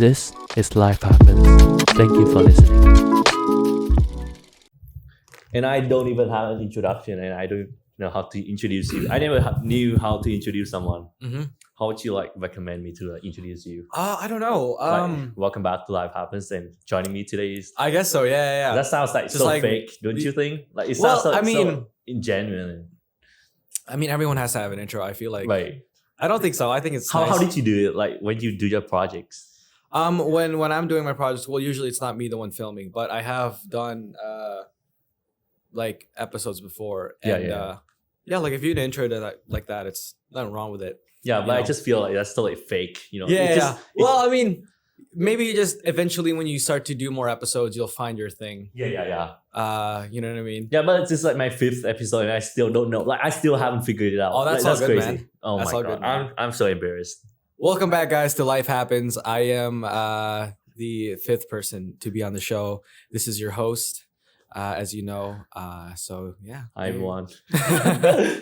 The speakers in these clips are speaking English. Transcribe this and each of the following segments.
This is Life Happens. Thank you for listening. And I don't even have an introduction, and I don't know how to introduce you. I never knew how to introduce someone. Mm-hmm. How would you recommend me to introduce you? I don't know. Welcome back to Life Happens, and joining me today is. I guess so. Yeah. That sounds Just so like- fake, don't you think? Like it Well, sounds so, I mean- so ingenuine, I mean, everyone has to have an intro. I feel like. right? I don't think so. I think it's How nice. did you do it? Like when you do your projects? When I'm doing my projects, well, usually it's not me the one filming, but I have done like episodes before. And, Yeah. like if you do an intro to that like that, it's nothing wrong with it. Yeah, You but I know. just feel like that's still fake. Yeah. Well, I mean, maybe you just eventually when you start to do more episodes, you'll find your thing. Yeah. You know what I mean? Yeah, but it's just like my 5th episode, and I still don't know. Like I still haven't figured it out. Oh, that's like, all good, crazy. man. Oh That's my all god, good, man. I'm so embarrassed. Welcome back, guys, to Life Happens. I am the 5th person to be on the show. This is your host, as you know. So yeah, I'm one. You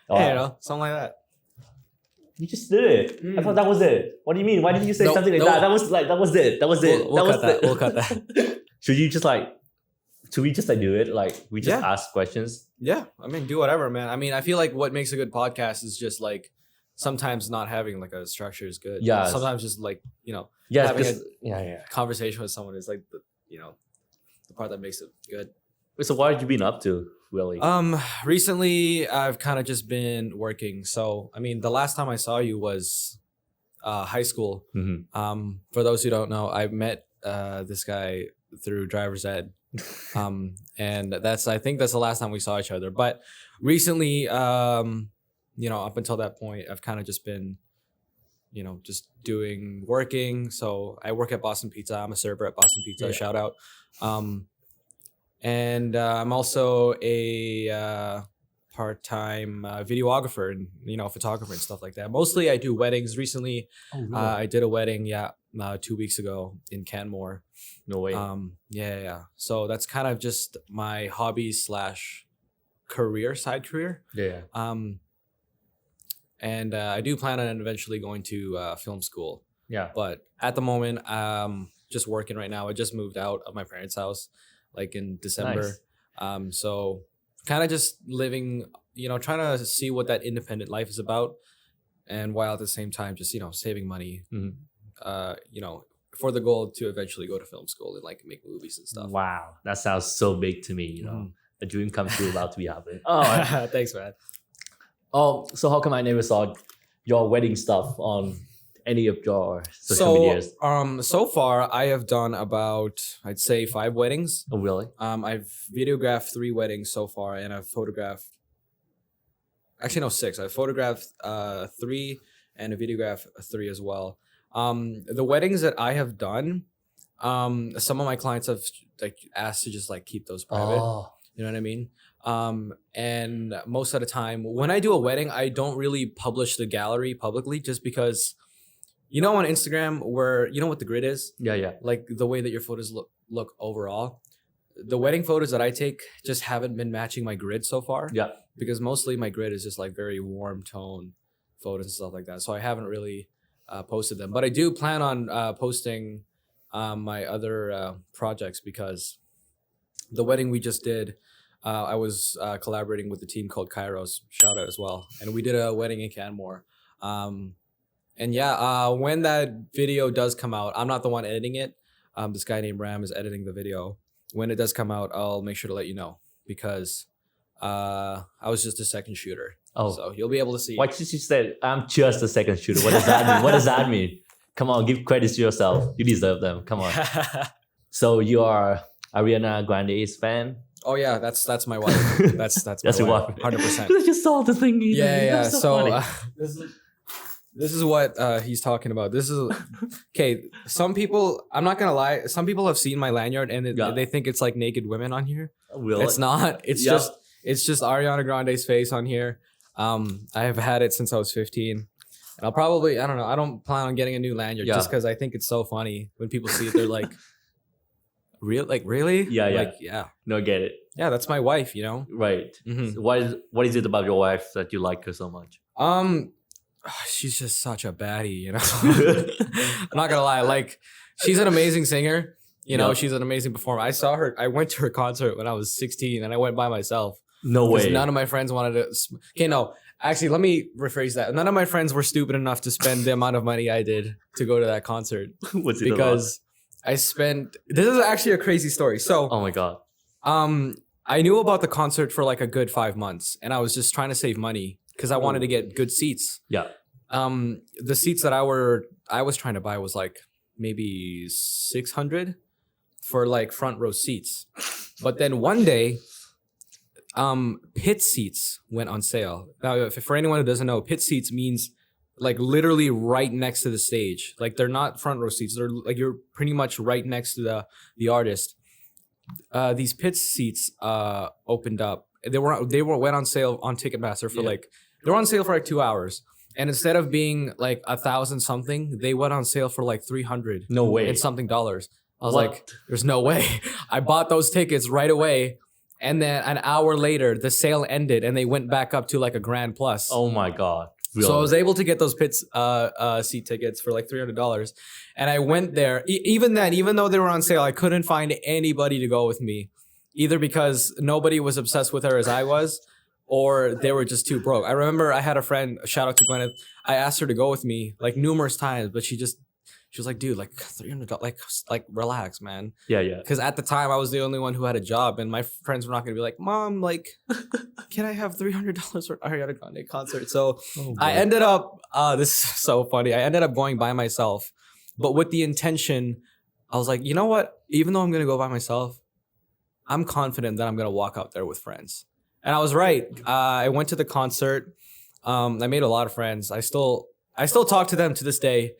know, something like that. You just did it. I thought that was it. What do you mean? Why did you say No, something like no. that? That was it. That was it. We'll that cut was that. the- We'll cut that. Should you just should we just do it? Like we just Yeah. ask questions. Yeah, I mean, do whatever, man. I mean, I feel like what makes a good podcast is just like sometimes not having like a structure is good. Yeah. Sometimes just like Yeah, Having because yeah. conversation with someone is like the part that makes it good. So what have you been up to, really? Recently I've kind of just been working. So I mean, the last time I saw you was high school. Mm-hmm. For those who don't know, I met this guy through driver's ed. And I think that's the last time we saw each other. But recently, up until that point, I've kind of just been, just working. So I work at Boston Pizza. I'm a server at Boston Pizza. Yeah. Shout out. And I'm also a part-time videographer and photographer and stuff like that. Mostly I do weddings. Recently, I did a wedding 2 weeks ago in Canmore. No way. Yeah. So that's kind of just my hobby / career, side career. Yeah. And I do plan on eventually going to film school. Yeah. But at the moment, just working right now. I just moved out of my parents' house like in December. Nice. So kind of just living, trying to see what that independent life is about. And while at the same time, just, saving money, Mhm. For the goal to eventually go to film school and like make movies and stuff. Wow, that sounds so big to me. Mhm. A dream come true about to be happening. Oh, Thanks, man. so how come I never saw your wedding stuff on any of your social So, medias? so far I have done about, I'd say 5 weddings. Oh, really? I've videographed 3 weddings so far, and I've photographed. Actually, no, 6. I photographed 3 and a videographed 3 as well. The weddings that I have done, some of my clients have like asked to just like keep those private. Oh, You know what I mean? And most of the time, when I do a wedding, I don't really publish the gallery publicly, just because, on Instagram where what the grid is. yeah. Like the way that your photos look overall. The wedding photos that I take just haven't been matching my grid so far. Yeah. Because mostly my grid is just like very warm tone photos and stuff like that. So I haven't really posted them. But I do plan on posting my other projects, because the wedding we just did, I was collaborating with a team called Kairos. Shout out as well. And we did a wedding in Canmore. And when that video does come out, I'm not the one editing it. This guy named Ram is editing the video. When it does come out, I'll make sure to let you know, because I was just a second shooter. Oh, So you'll be able to see. what did you say? I'm just a second shooter. What does that mean? What does that mean? Come on, give credits to yourself. You deserve them. Come on. So you are Ariana Grande's fan? Oh yeah, that's my wife. That's my That's your wife. wife. 100%. I just saw the thing. Yeah. That's So funny. this is what he's talking about. This is okay. Some people, I'm not gonna lie. Some people have seen my lanyard and Yeah. they think it's like naked women on here. Will It's it? not. It's Yep. just Ariana Grande's face on here. I have had it since I was 15. And I'll probably, I don't know, I don't plan on getting a new lanyard Yeah. just because I think it's so funny when people see it. They're like, really? Yeah, yeah. Like, No, get it. yeah, that's my wife, Right. Mhm. So what is it about your wife that you like her so much? she's just such a baddie, you know. I'm not gonna lie, like she's an amazing singer. You know, Yeah. she's an amazing performer. I saw her. I went to her concert when I was 16, and I went by myself No because way. none of my friends wanted to. Okay, no, actually, let me rephrase that. None of my friends were stupid enough to spend the amount of money I did to go to that concert What's it about? because I spent. This is actually a crazy story. So, Oh my god. I knew about the concert for like a good 5 months, and I was just trying to save money because I wanted to get good seats. Yeah. The seats that I was trying to buy was like maybe 600 for like front row seats. But then one day, pit seats went on sale. Now, if, for anyone who doesn't know, pit seats means like literally right next to the stage. Like they're not front row seats. They're like you're pretty much right next to the artist. These pit seats opened up. They went on sale on Ticketmaster for they were on sale for like 2 hours. And instead of being like 1,000 something, they went on sale for like 300 No way. and something dollars. I was What? like, there's no way. I bought those tickets right away. And then an hour later, the sale ended and they went back up to like a grand plus. Oh my god. So I was able to get those pits seat tickets for like $300. And I went there. Even then, even though they were on sale, I couldn't find anybody to go with me. Either because nobody was obsessed with her as I was, or they were just too broke. I remember I had a friend, shout out to Gwyneth. I asked her to go with me like numerous times, but she was like, dude, like $300, like relax, man. Yeah, yeah. Because at the time I was the only one who had a job, and my friends were not going to be like, Mom, like, can I have $300 for Ariana Grande concert? So Oh, I boy. ended up, this is so funny. I ended up going by myself, but with the intention, I was like, you know what? Even though I'm going to go by myself, I'm confident that I'm going to walk out there with friends. And I was right. I went to the concert. I made a lot of friends. I still talk to them to this day.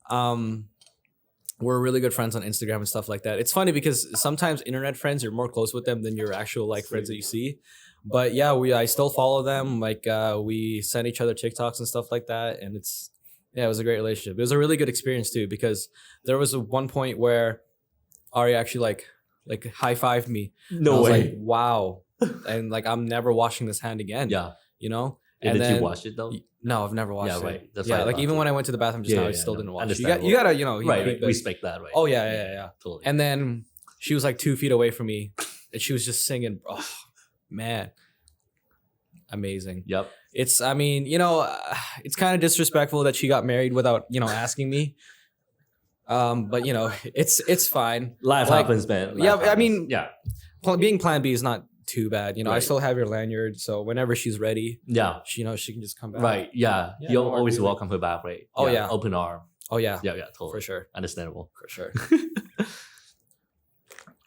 We're really good friends on Instagram and stuff like that. It's funny because sometimes internet friends, you're more close with them than your actual like friends that you see. But yeah, I still follow them. Like we send each other TikToks and stuff like that. And it was a great relationship. It was a really good experience too, because there was one point where Ari actually like high-fived me. No I was way. like, wow. And like I'm never washing this hand again. Yeah. You know? And did then, you watch it though? No, I've never watched Yeah, it. right. That's yeah, right like about even it. when I went to the bathroom just Yeah, now, I yeah, still no, didn't watch it. understandable. You gotta, Right. keep it- Respect that, right? Oh yeah. Totally. And then she was like 2 feet away from me, and she was just singing. Oh man, amazing. Yep. It's, I mean, it's kind of disrespectful that she got married without asking me. But it's fine. Life Like, happens, man. yeah, Life I happens. mean, yeah. Being Plan B is not too bad. I Right. still have your lanyard, so whenever she's ready, Yeah. she can just come back. Right. Yeah. Yeah, You'll no, always really. welcome her back, right? Oh, yeah. Open arm. Oh yeah, Yeah, yeah, totally. for sure, Understandable. for sure.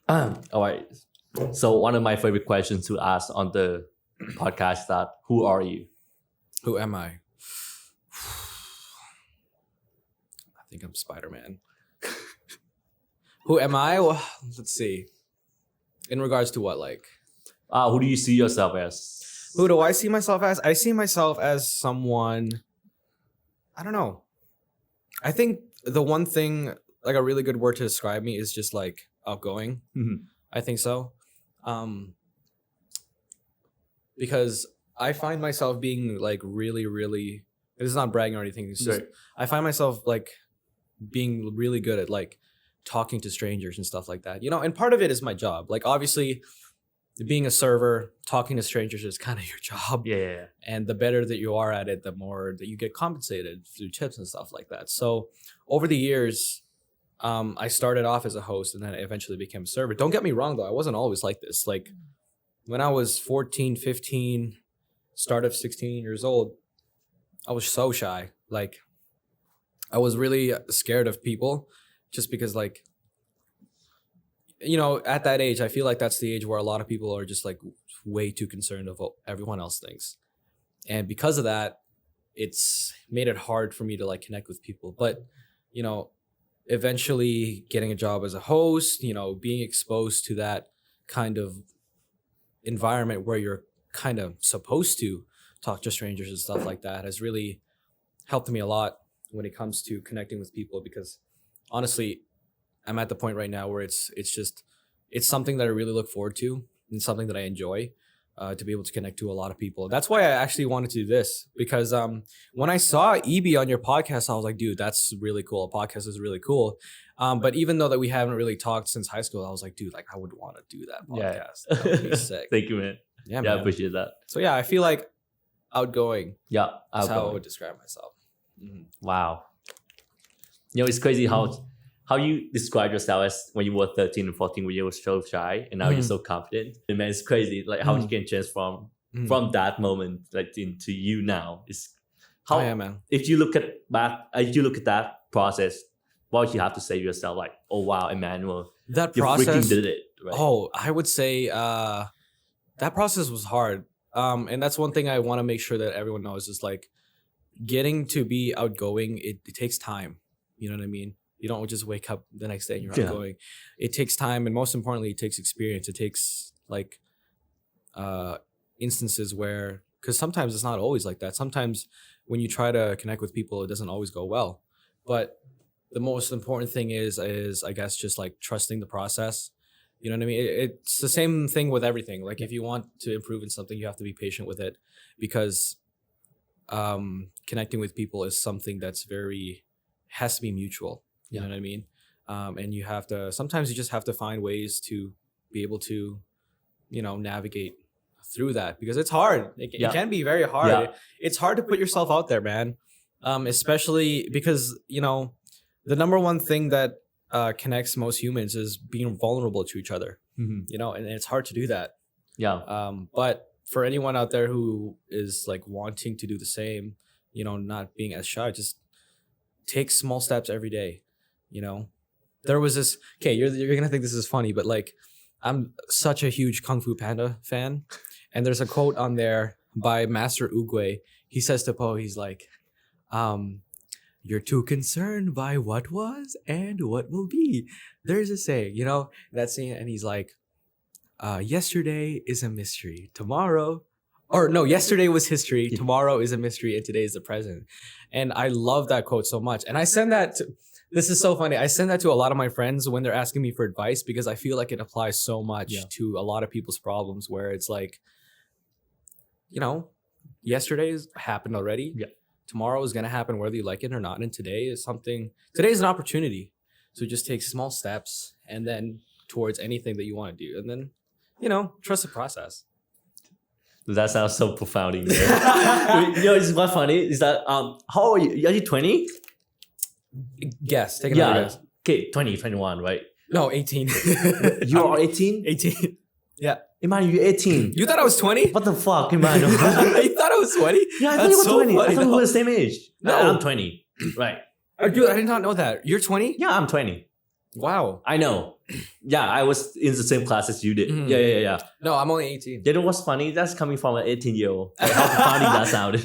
All right. So one of my favorite questions to ask on the podcast is that who are you? Who am I? I think I'm Spider-Man. Who am I? Well, let's see. In regards to what, like? Who do you see yourself as? Who do I see myself as? I see myself as someone, I don't know. I think the one thing, like a really good word to describe me is just like outgoing. Mhm. I think so. Because I find myself being like really, really, this is not bragging or anything. It's just, Right. I find myself like being really good at like talking to strangers and stuff like that. And part of it is my job. Like obviously being a server, talking to strangers is kind of your job. Yeah, yeah, yeah. And the better that you are at it, the more that you get compensated through tips and stuff like that. So over the years, I started off as a host and then I eventually became a server. Don't get me wrong though, I wasn't always like this. Like when I was 14, 15, start of 16 years old, I was so shy. Like I was really scared of people just because like, at that age, I feel like that's the age where a lot of people are just like way too concerned of what everyone else thinks. And because of that, it's made it hard for me to like connect with people. But, eventually getting a job as a host, being exposed to that kind of environment where you're kind of supposed to talk to strangers and stuff like that has really helped me a lot when it comes to connecting with people, because honestly, I'm at the point right now where it's something that I really look forward to and something that I enjoy. to be able to connect to a lot of people. That's why I actually wanted to do this, because when I saw EB on your podcast, I was like, dude, that's really cool. A podcast is really cool. But even though that we haven't really talked since high school, I was like, dude, like I would want to do that podcast. Yeah. That would be sick. Thank you, man. Yeah, Yeah, man. I appreciate that. So yeah, I feel like outgoing Yeah, is how I outgoing. would describe myself. Mhm. Wow. It's crazy how you describe yourself as when you were 13 and 14 when you were so shy and now you're so confident. And man, it's crazy like how you can change from that moment like into you now. It's how Oh yeah, man. if you look at that process, what would you have to say to yourself like, oh wow, Emmanuel, That you freaking process. did it, right? Oh, I would say that process was hard. And that's one thing I want to make sure that everyone knows is like getting to be outgoing, it takes time. You know what I mean? You don't just wake up the next day and you're Yeah. outgoing. It takes time, and most importantly, it takes experience. It takes like instances where, because sometimes it's not always like that. Sometimes when you try to connect with people, it doesn't always go well. But the most important thing is I guess just like trusting the process. You know what I mean? It's the same thing with everything. Like if you want to improve in something, you have to be patient with it, because connecting with people is something that's has to be mutual. You know what I mean? And you have to, sometimes you just have to find ways to be able to, navigate through that, because it's hard. It can be very hard. Yeah. It's hard to put yourself out there, man. Especially because, the number one thing that connects most humans is being vulnerable to each other, and it's hard to do that. Yeah. But for anyone out there who is like wanting to do the same, not being as shy, just take small steps every day. There was this, okay, you're gonna think this is funny, but like I'm such a huge Kung Fu Panda fan, and there's a quote on there by Master Oogway. He says to Po, he's like, you're too concerned by what was and what will be. There's a saying, that scene, and he's like, yesterday is a mystery. Yesterday was history. Tomorrow is a mystery, and today is the present. And I love that quote so much. And I send that to, this is so funny. I send that to a lot of my friends when they're asking me for advice, because I feel like it applies so much to a lot of people's problems, where it's like, yesterday's happened already. Yeah. Tomorrow is going to happen whether you like it or not. And today is an opportunity. So just take small steps and then towards anything that you want to do. And then, trust the process. That sounds so profound. It's quite funny. Is that how old are you? Are you 20? Guess. Take another guess. Okay, 20, 21, right? No, 18. You are 18? 18. Yeah. Emmanuel, you're 18. You thought I was 20? What the fuck, Emmanuel? You thought I was 20? Yeah, I thought That's you were so 20. I funny. thought we were the same age. No. I'm 20. Right. Dude, I did not know that. You're 20? Yeah, I'm 20. Wow. I know. Yeah, I was in the same class as you did. Mhm. Yeah. No, I'm only 18. You know what's funny? That's coming from an 18-year-old. Like, how profounding that sounded.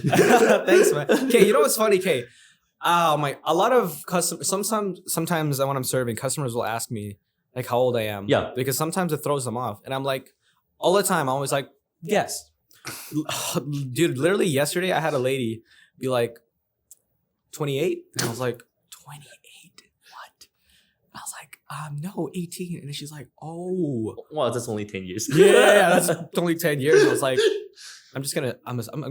Thanks, man. Okay, you know what's funny? Okay, a lot of sometimes when I'm serving, customers will ask me like how old I am. Yeah. Because sometimes it throws them off, and I'm like, all the time, I'm always like, yes. Dude, literally yesterday, I had a lady be like, 28, and I was like, 28. What? I was like, no, 18, and then she's like, oh. Well, that's only 10 years. Yeah, that's only 10 years. I was like, I'm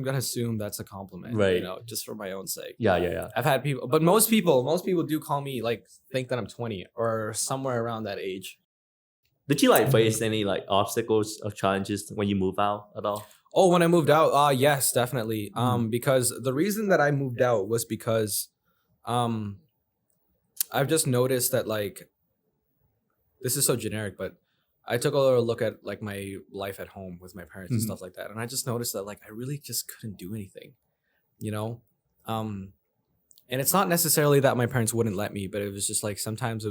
gonna assume that's a compliment, Right. just for my own sake. Yeah. I've had people, but most people do call me like think that I'm 20 or somewhere around that age. Did you like face any like obstacles or challenges when you move out at all? Oh, when I moved out, yes, definitely. Because the reason that I moved out was because, I've just noticed that like, this is so generic, but I took a little look at like my life at home with my parents and stuff like that, and I just noticed that like I really just couldn't do anything, and it's not necessarily that my parents wouldn't let me, but it was just like sometimes it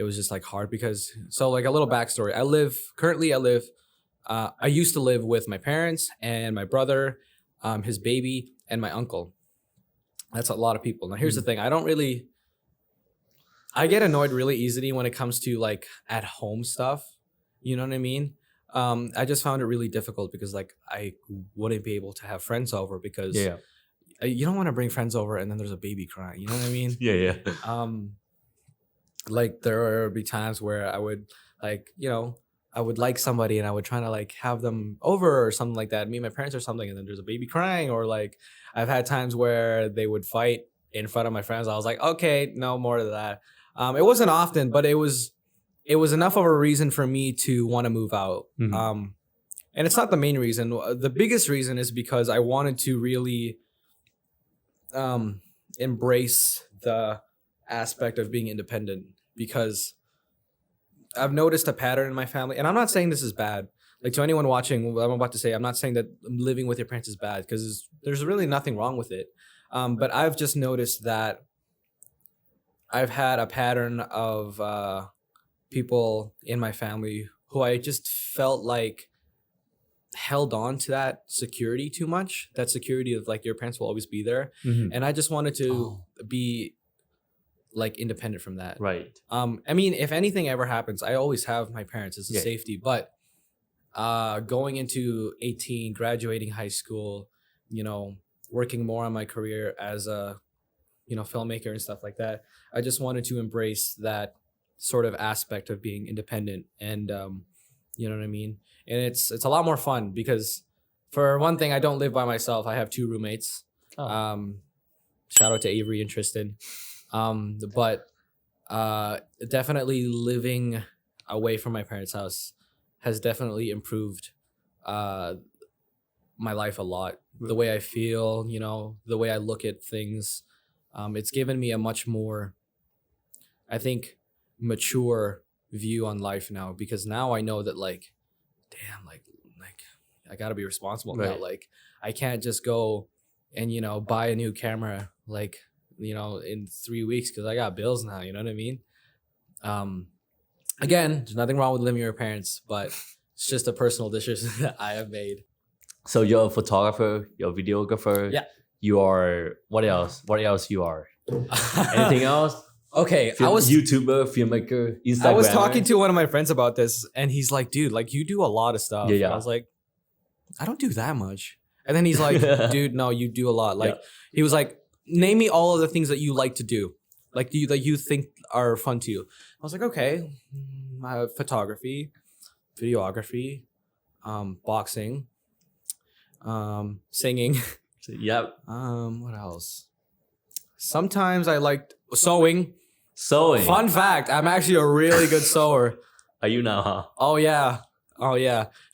was just like hard because, so like a little backstory. I used to live with my parents and my brother, his baby, and my uncle. That's a lot of people. Now here's the thing. I get annoyed really easily when it comes to like at home stuff. You know what I mean? I just found it really difficult because like I wouldn't be able to have friends over because you don't want to bring friends over and then there's a baby crying. You know what I mean? Yeah. Like there would be times where I would like, I would like somebody and I would try to like have them over or something like that, meet my parents or something, and then there's a baby crying, or like I've had times where they would fight in front of my friends. I was like, okay, no more of that. It wasn't often, but it was enough of a reason for me to want to move out. And it's not the main reason. The biggest reason is because I wanted to really embrace the aspect of being independent, because I've noticed a pattern in my family, and I'm not saying this is bad. Like, to anyone watching, what I'm about to say, I'm not saying that living with your parents is bad, because there's really nothing wrong with it. But I've just noticed that I've had a pattern of people in my family who I just felt like held on to that security too much. That security of like your parents will always be there, and I just wanted to be like independent from that. Right. I mean, if anything ever happens, I always have my parents as a safety. But going into 18, graduating high school, working more on my career as a filmmaker and stuff like that, I just wanted to embrace that sort of aspect of being independent, and you know what I mean. And it's a lot more fun because, for one thing, I don't live by myself. I have 2 roommates. Shout out to Avery and Tristan. But definitely living away from my parents' house has definitely improved my life a lot. The way I feel, the way I look at things. It's given me a much more, I think, mature view on life now, because now I know that like, damn, like I gotta be responsible now. Like, I can't just go and buy a new camera like in 3 weeks because I got bills now. You know what I mean? Again, there's nothing wrong with living with your parents, but it's just a personal decision that I have made. So you're a photographer, you're a videographer. Yeah. You are, what else? What else you are? Anything else? Okay, I was YouTuber, filmmaker, Instagram. I was talking to one of my friends about this, and he's like, dude, like, you do a lot of stuff. Yeah. And I was like, I don't do that much. And then he's like, dude, no, you do a lot. Like, he was like, name me all of the things that you like to do, like that you think are fun to you. I was like, okay, photography, videography, boxing, singing. Yep. What else? Sometimes I liked sewing. Sewing. Fun fact, I'm actually a really good sewer. Are you now, huh? Oh yeah.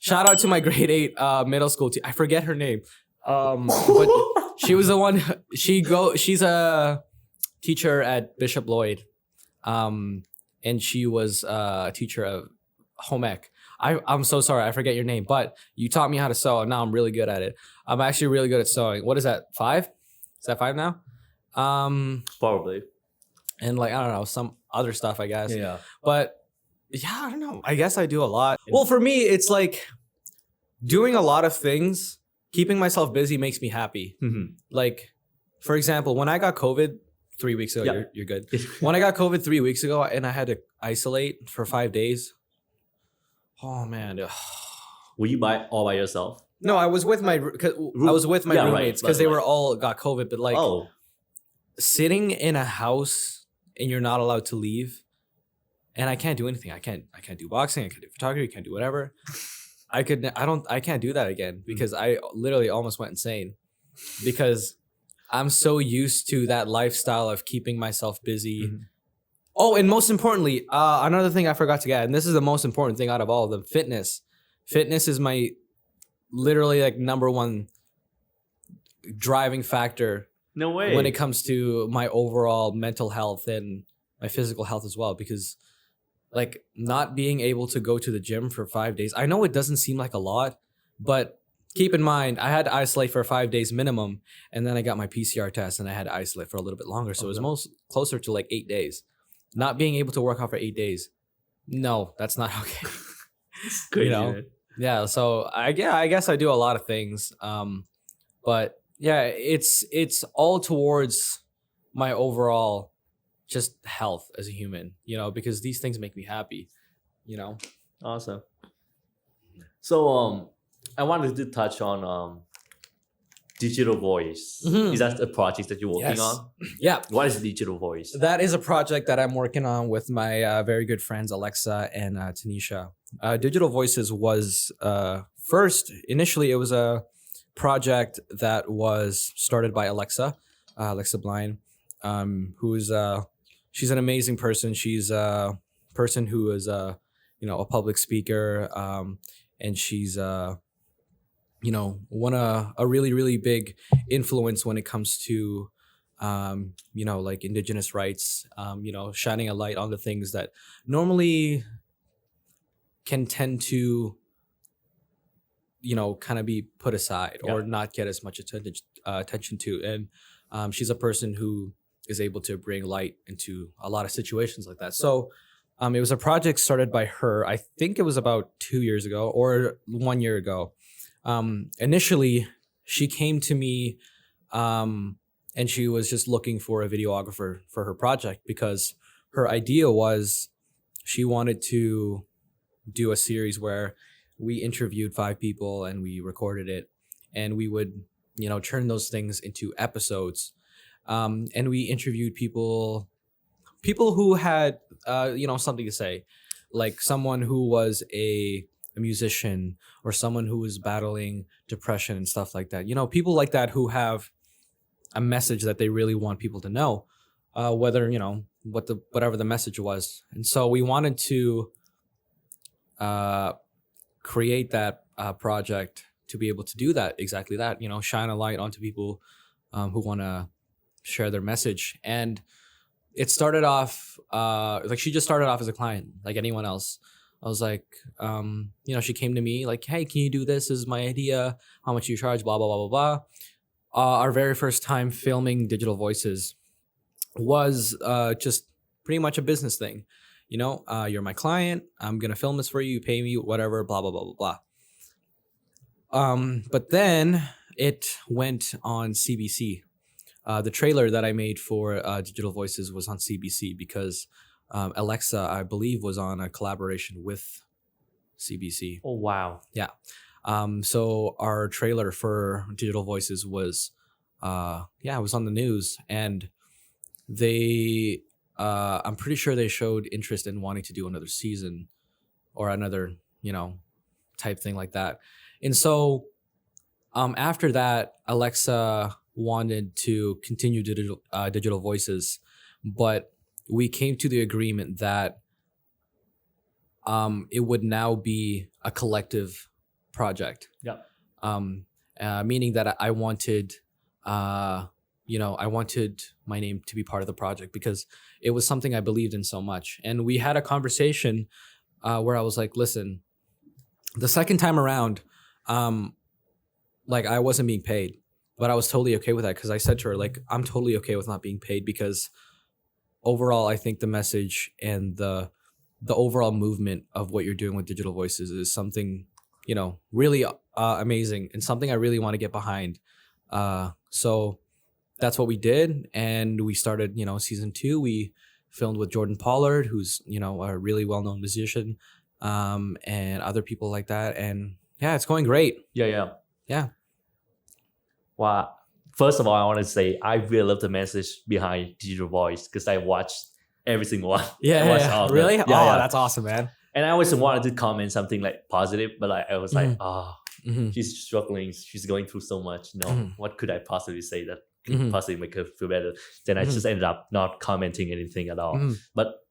Shout out to my grade 8 middle school teacher. I forget her name. But she was the one. She's a teacher at Bishop Lloyd. And she was a teacher of home ec. I'm so sorry, I forget your name, but you taught me how to sew, and now I'm really good at it. I'm actually really good at sewing. What is that? 5? Is that 5 now? Probably. And like, I don't know, some other stuff, I guess. Yeah. But yeah, I don't know. I guess I do a lot. Well, for me, it's like doing a lot of things, keeping myself busy makes me happy. Like, for example, when I got COVID 3 weeks ago, you're good. When I got COVID 3 weeks ago and I had to isolate for 5 days. Oh man. Were you all by yourself? No, I was with my roommates because they were all got COVID, but like sitting in a house and you're not allowed to leave, and I can't do anything. I can't do boxing, I can't do photography, I can't do whatever. I can't do that again because I literally almost went insane because I'm so used to that lifestyle of keeping myself busy. Oh, and most importantly, another thing I forgot to get, and this is the most important thing out of all of them, fitness. Fitness is my literally like number one driving factor. No way. When it comes to my overall mental health and my physical health as well, because like not being able to go to the gym for 5 days, I know it doesn't seem like a lot, but keep in mind, I had to isolate for 5 days minimum, and then I got my PCR test and I had to isolate for a little bit longer. So it was closer to like 8 days. Not being able to work out for 8 days. No, that's not okay. Crazy, man. Yeah. So I guess I do a lot of things. But yeah, it's all towards my overall just health as a human, because these things make me happy, Awesome. So I wanted to touch on digital voice. Mhm. Is that a project that you're working Yes. on? Yeah. What is digital voice? That is a project that I'm working on with my very good friends Alexa and Tanisha. Digital Voices was initially it was a project that was started by Alexa Blind, who's she's an amazing person. She's a person who is a public speaker, and she's a really big influence when it comes to like indigenous rights, shining a light on the things that normally can tend to kind of be put aside or not get as much attention to. And she's a person who is able to bring light into a lot of situations like that. So it was a project started by her. I think it was about 2 years ago or 1 year ago. Initially, she came to me and she was just looking for a videographer for her project because her idea was she wanted to do a series where we interviewed 5 people and we recorded it, and we would turn those things into episodes, and we interviewed people who had something to say, like someone who was a musician or someone who was battling depression and stuff like that. People like that who have a message that they really want people to know, whether whatever the message was. And so we wanted to create that project to be able to do that, exactly that, shine a light onto people who want to share their message. And it started off like she just started off as a client like anyone else. I was like, she came to me like, hey, can you do this? This is my idea. How much do you charge? Blah, blah, blah, blah, blah. Our very first time filming Digital Voices was just pretty much a business thing. You're my client. I'm going to film this for you. You pay me, whatever, blah, blah, blah, blah, blah. But then it went on CBC. The trailer that I made for Digital Voices was on CBC because Alexa, I believe, was on a collaboration with CBC. Oh, wow. Yeah. So our trailer for Digital Voices was, it was on the news, and they, I'm pretty sure they showed interest in wanting to do another season or another, type thing like that. And so, after that, Alexa wanted to continue Digital Voices, but we came to the agreement that, it would now be a collective project. Yeah. Meaning that I wanted, I wanted my name to be part of the project because it was something I believed in so much. And we had a conversation where I was like, listen, the second time around, like I wasn't being paid, but I was totally okay with that because I said to her, like, I'm totally okay with not being paid because overall, I think the message and the overall movement of what you're doing with Digital Voices is something, really amazing and something I really want to get behind. So that's what we did. And we started, season 2. We filmed with Jordan Pollard, who's, a really well-known musician, and other people like that. And yeah, it's going great. Yeah. Yeah. Wow. First of all, I want to say I really love the message behind Digital Voice because I watched every single one. Yeah. Really? Yeah, That's awesome, man. And I always wanted to comment something like positive, but I was like, Mhm. she's struggling. She's going through so much. What could I possibly say that could Mhm. possibly make her feel better? Then I Mhm. just ended up not commenting anything at all. Mhm. But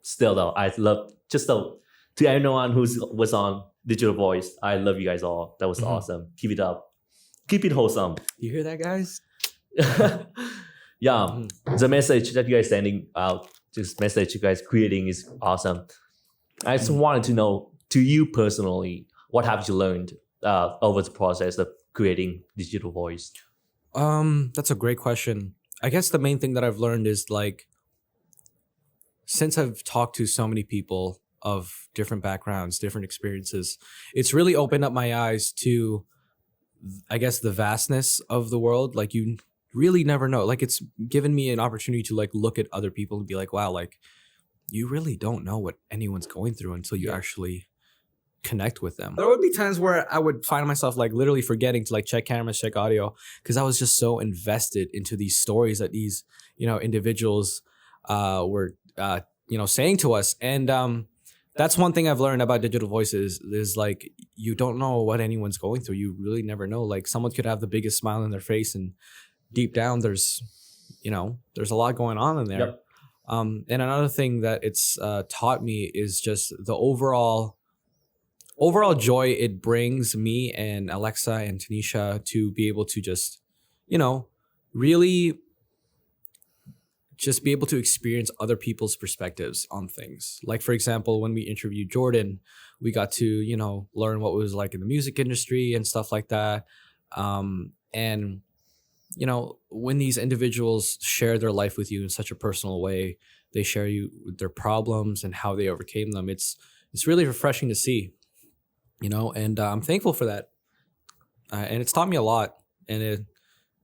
still, though, I love to everyone who was on Digital Voice. I love you guys all. That was awesome. Keep it up. Keep it wholesome. You hear that, guys? Yeah, the message that you guys sending out, this message you guys creating is awesome. I just wanted to know, to you personally, what have you learned over the process of creating Digital Voice? That's a great question. I guess the main thing that I've learned is like, since I've talked to so many people of different backgrounds, different experiences, it's really opened up my eyes to, I guess, the vastness of the world. Like you really never know. Like it's given me an opportunity to like look at other people and be like, wow, like you really don't know what anyone's going through until you actually connect with them. There would be times where I would find myself like literally forgetting to like check cameras, check audio, because I was just so invested into these stories that these, individuals were saying to us. And that's one thing I've learned about digital voices is like you don't know what anyone's going through. You really never know. Like someone could have the biggest smile on their face and deep down there's a lot going on in there. Yep. And another thing that it's taught me is just the overall joy it brings me and Alexa and Tanisha to be able to just, really just be able to experience other people's perspectives on things. Like, for example, when we interviewed Jordan, we got to, learn what it was like in the music industry and stuff like that. And, when these individuals share their life with you in such a personal way, they share you their problems and how they overcame them. It's really refreshing to see, and I'm thankful for that. And it's taught me a lot. And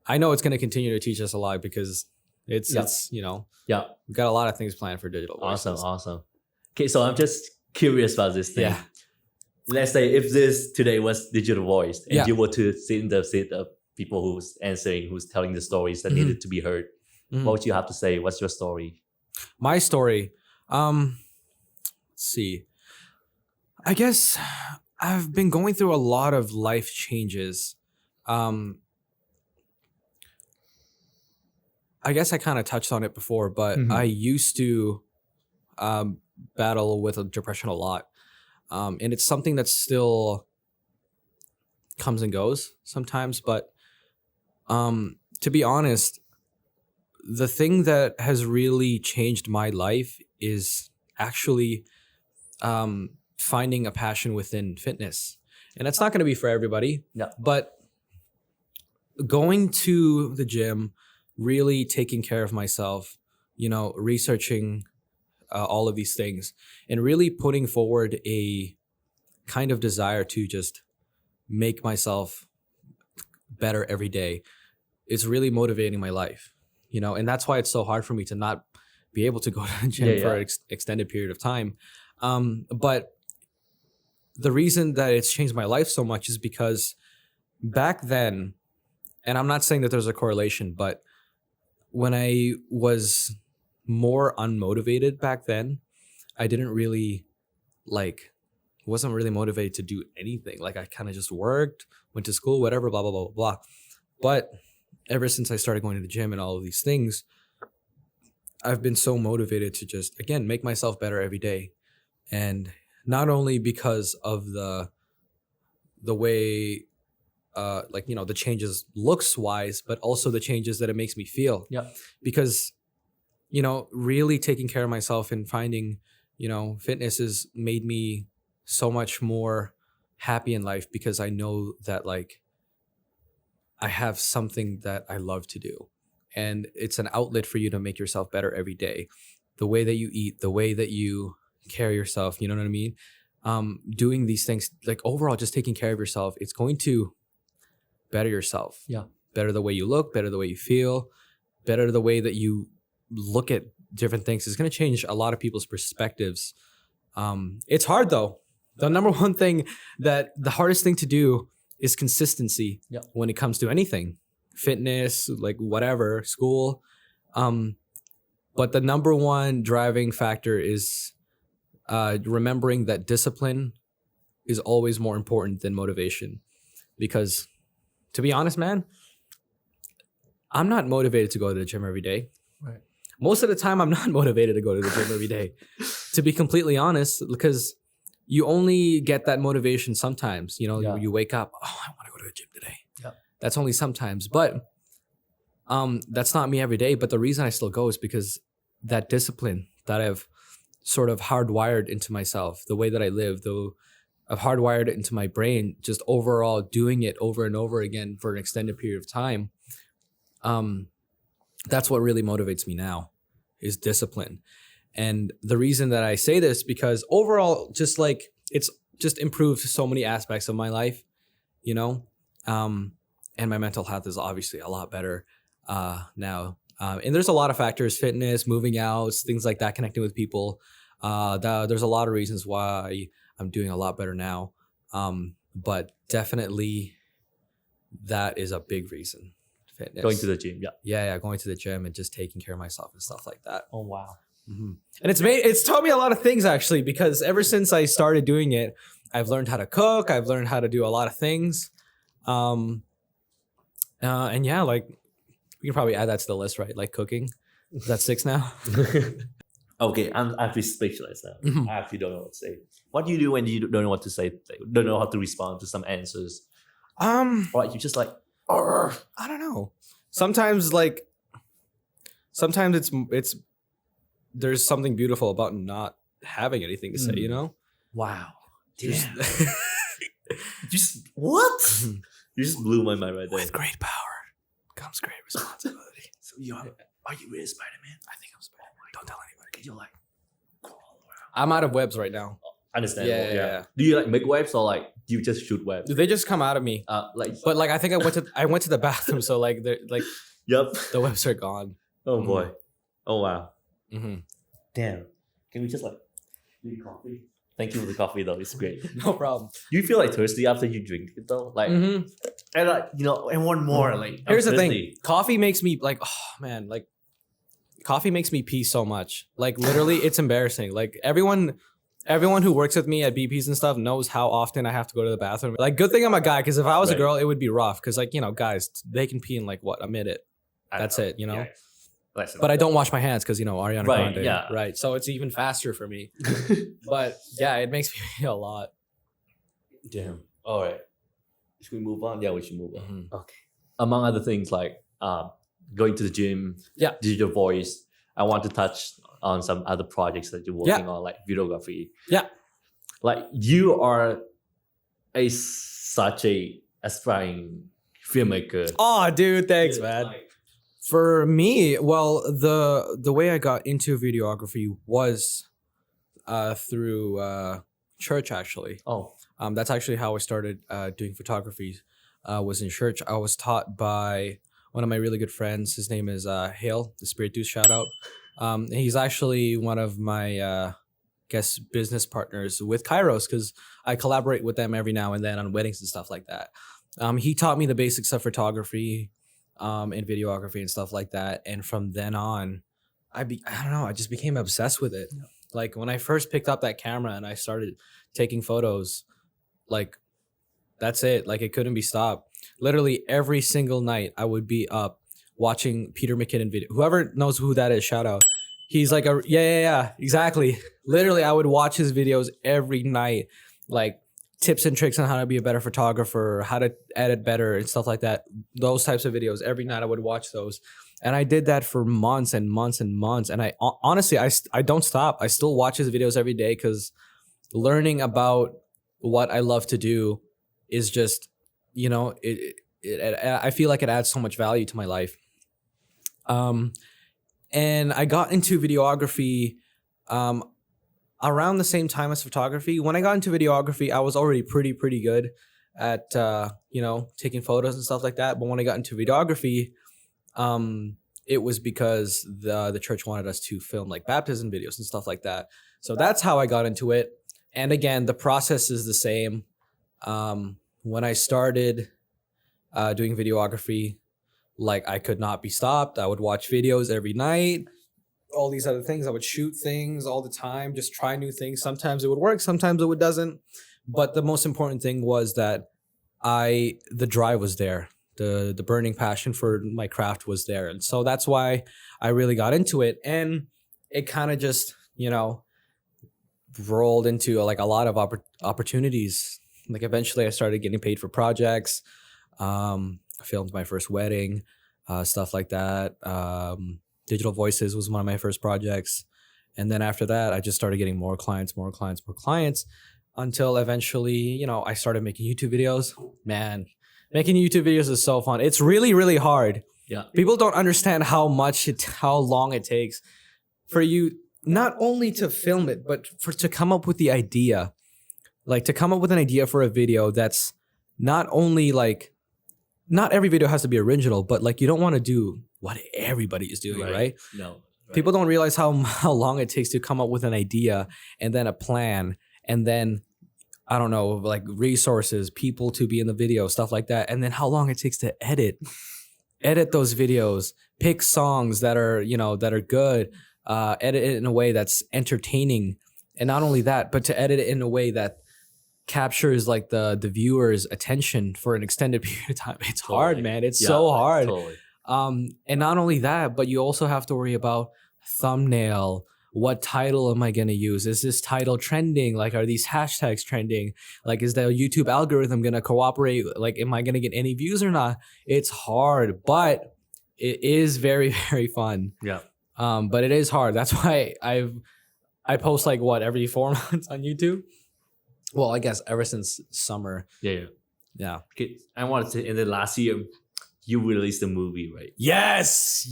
I know it's going to continue to teach us a lot because it's we've got a lot of things planned for digital voices. Awesome. Okay, so I'm just curious about this thing. Yeah. Let's say if this today was digital voice and you were to sit in the seat of people who's answering, who's telling the stories that needed to be heard, what would you have to say? What's your story? My story. Let's see. I guess I've been going through a lot of life changes. I guess I kind of touched on it before, but I used to battle with depression a lot. And it's something that still comes and goes sometimes. But to be honest, the thing that has really changed my life is actually finding a passion within fitness. And that's not going to be for everybody. No. But going to the gym, really taking care of myself, researching all of these things and really putting forward a kind of desire to just make myself better every day. It's really motivating my life, and that's why it's so hard for me to not be able to go to the gym for an extended period of time. But the reason that it's changed my life so much is because back then, and I'm not saying that there's a correlation, but when I was more unmotivated back then, I didn't really wasn't really motivated to do anything. Like I kind of just worked, went to school, whatever, blah, blah, blah, blah. But ever since I started going to the gym and all of these things, I've been so motivated to just, again, make myself better every day. And not only because of the way, the changes looks wise, but also the changes that it makes me feel. Yeah. Because, really taking care of myself and finding, fitness has made me so much more happy in life because I know that I have something that I love to do. And it's an outlet for you to make yourself better every day. The way that you eat, the way that you carry yourself, you know what I mean? Doing these things, overall, just taking care of yourself, it's going to better yourself. Yeah. Better the way you look, better the way you feel, better the way that you look at different things. It's going to change a lot of people's perspectives. It's hard though. The number one thing the hardest thing to do is consistency when it comes to anything, fitness, whatever, school. But the number one driving factor is remembering that discipline is always more important than motivation. Because to be honest, man, I'm not motivated to go to the gym every day. Right. Most of the time, I'm not motivated to go to the gym every day, to be completely honest, because you only get that motivation sometimes. You wake up, I want to go to the gym today. Yeah. That's only sometimes. But that's not me every day. But the reason I still go is because that discipline that I've sort of hardwired into myself, the way that I live, I've hardwired it into my brain, just overall doing it over and over again for an extended period of time. That's what really motivates me now is discipline. And the reason that I say this, because overall, just it's just improved so many aspects of my life, and my mental health is obviously a lot better now. And there's a lot of factors, fitness, moving out, things like that, connecting with people. There's a lot of reasons why I'm doing a lot better now. But definitely that is a big reason. Fitness. Going to the gym, Yeah, going to the gym and just taking care of myself and stuff like that. Oh wow. And it's taught me a lot of things actually, because ever since I started doing it, I've learned how to cook. I've learned how to do a lot of things. And yeah, like we can probably add that to the list, right? Like cooking. Is that 6 now? Okay, I'm actually speechless now. I actually don't know what to say. What do you do when you don't know what to say? Don't know how to respond to some answers? Or you just like, I don't know. Sometimes it's there's something beautiful about not having anything to say, you know? wow, just what? You just blew my mind right there. With great power comes great responsibility. So are you really Spider-Man? I think I'm Spider-Man. Don't tell anybody. You're like, I'm out of webs right now. understandable. Yeah. Do you like make webs or like do you just shoot webs? They just come out of me. But like I think I went to the bathroom, so like Yep. the webs are gone. Oh boy. Oh wow. Mm-hmm. Damn. Can we just like do coffee? Thank you for the coffee though. It's great. No problem. Do you feel like thirsty after you drink it though? Like and like and one more like Here's the thirsty. thing. Coffee makes me like, oh man, like coffee makes me pee so much. Like literally it's embarrassing. Like everyone who works with me at BPs and stuff knows how often I have to go to the bathroom. Like good thing I'm a guy, because if I was a girl, it would be rough. Because like, guys, they can pee in like what, a minute. That's it, Yeah. But I don't wash my hands because Ariana Right, Grande. yeah. Right. So it's even faster for me. But yeah, it makes me pee a lot. Damn. All right. Should we move on? Yeah, we should move on. Mm-hmm. Okay. Among other things like going to the gym, digital voice, I want to touch on some other projects that you're working on, like videography. Yeah. Like you are such a aspiring filmmaker. Oh, dude, thanks, man. Like, For me, well, the way I got into videography was through church, actually. oh, That's actually how I started doing photography. Was in church. I was taught by one of my really good friends. His name is Hale, the Spirit Dude. Shout out. He's actually one of my business partners with Kairos, because I collaborate with them every now and then on weddings and stuff like that. He taught me the basics of photography, and videography and stuff like that. And from then on, I don't know, I just became obsessed with it. Yeah. Like when I first picked up that camera and I started taking photos, like that's it. Like it couldn't be stopped. Literally every single night I would be up watching Peter McKinnon video. Whoever knows who that is, shout out. He's like yeah, exactly. Literally I would watch his videos every night, like tips and tricks on how to be a better photographer, how to edit better and stuff like that. Those types of videos. Every night I would watch those. And I did that for months and months and months. And I honestly, I don't stop. I still watch his videos every day, because learning about what I love to do is just, I feel like it adds so much value to my life. And I got into videography around the same time as photography. When I got into videography, I was already pretty good at taking photos and stuff like that. But when I got into videography, it was because the church wanted us to film like baptism videos and stuff like that. So that's how I got into it. And again, the process is the same. When I started doing videography, like I could not be stopped. I would watch videos every night. All these other things. I would shoot things all the time, just try new things. Sometimes it would work, sometimes it doesn't. But the most important thing was that the drive was there. The burning passion for my craft was there. And so that's why I really got into it. And it kind of just, rolled into like a lot of opportunities. Like eventually I started getting paid for projects. I filmed my first wedding, stuff like that. Digital Voices was one of my first projects. And then after that, I just started getting more clients until eventually, I started making YouTube videos. Man, making YouTube videos is so fun. It's really, really hard. Yeah. People don't understand how long it takes for you not only to film it, but to come up with the idea. Like to come up with an idea for a video that's not only like, not every video has to be original, but like you don't want to do what everybody is doing, right? No. Right. People don't realize how long it takes to come up with an idea and then a plan and then I don't know, like resources, people to be in the video, stuff like that. And then how long it takes to edit those videos, pick songs that are, that are good, edit it in a way that's entertaining. And not only that, but to edit it in a way that captures like the viewer's attention for an extended period of time. It's hard, man. It's so hard. Totally. And not only that, but you also have to worry about thumbnail. What title am I going to use? Is this title trending? Like, are these hashtags trending? Like, is the YouTube algorithm going to cooperate? Like, am I going to get any views or not? It's hard, but it is very, very fun. Yeah. But it is hard. That's why I post like every 4 months on YouTube. Well, I guess ever since summer. Yeah. Okay. I wanted to, in the last year, you released a movie, right? Yes.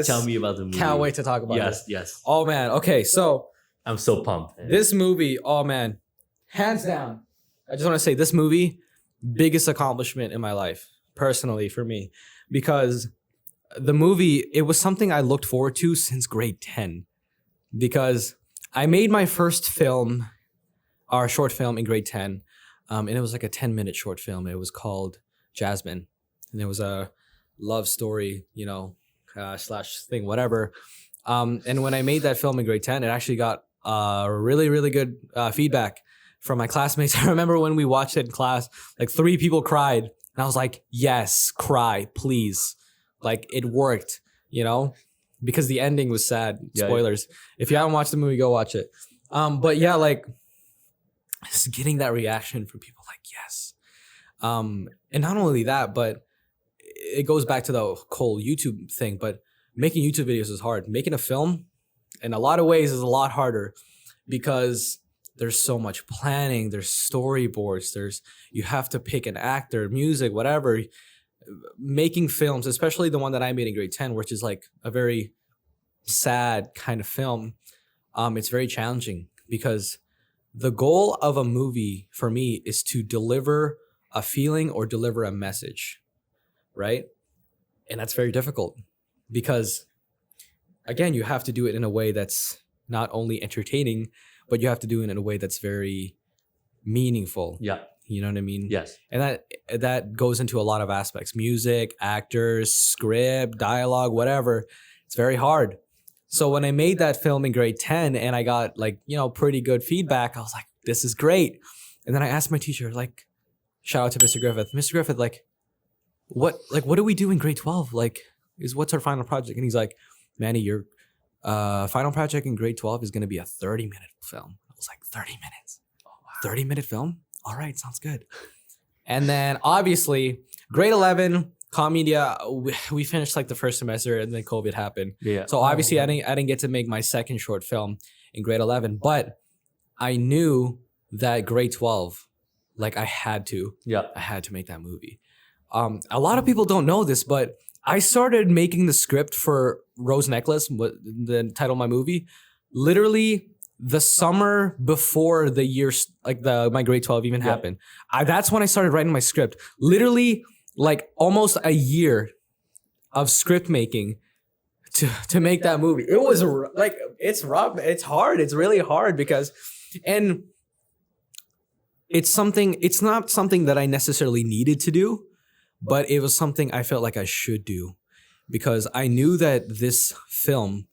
Tell me about the movie. Can't wait to talk about it. Yes. Oh man. Okay, so I'm so pumped. this movie, oh man, hands down. I just want to say this movie, biggest accomplishment in my life, personally for me, because the movie, it was something I looked forward to since grade 10, because I made my first film, our short film in grade 10, and it was like a 10-minute short film. It was called Jasmine. And it was a love story, slash thing, whatever. And when I made that film in grade 10, it actually got really, really good feedback from my classmates. I remember when we watched it in class, like 3 people cried. And I was like, yes, cry, please. Like, it worked, because the ending was sad. Spoilers. If you haven't watched the movie, go watch it. But yeah, like, just getting that reaction from people like, yes. And not only that, but it goes back to the whole YouTube thing, but making YouTube videos is hard. Making a film, in a lot of ways, is a lot harder because there's so much planning. There's storyboards. You have to pick an actor, music, whatever. Making films, especially the one that I made in grade 10, which is like a very sad kind of film, it's very challenging because the goal of a movie for me is to deliver a feeling or deliver a message. Right? And that's very difficult because, again, you have to do it in a way that's not only entertaining, but you have to do it in a way that's very meaningful. Yeah. You know what I mean? Yes. And that goes into a lot of aspects: music, actors, script, dialogue, whatever. It's very hard. So when I made that film in grade 10 and I got pretty good feedback, I was like, this is great. And then I asked my teacher, like, shout out to Mr. Griffith. Mr. Griffith, what do we do in grade 12? What's our final project? And he's like, Manny, your final project in grade 12 is going to be a 30-minute film. I was like, 30 minutes? Oh, wow. 30-minute film? All right, sounds good. And then obviously grade 11, comm media, we finished like the first semester and then COVID happened. Yeah. So obviously I didn't get to make my second short film in grade 11, but I knew that grade 12, I had to make that movie. A lot of people don't know this, but I started making the script for Rose Necklace, the title of my movie, literally the summer before the year, my grade 12 even happened. That's when I started writing my script. Literally, almost a year of script making to make that movie. It was it's rough. It's hard. It's really hard because, and it's not something that I necessarily needed to do, but it was something I felt like I should do because I knew that this film,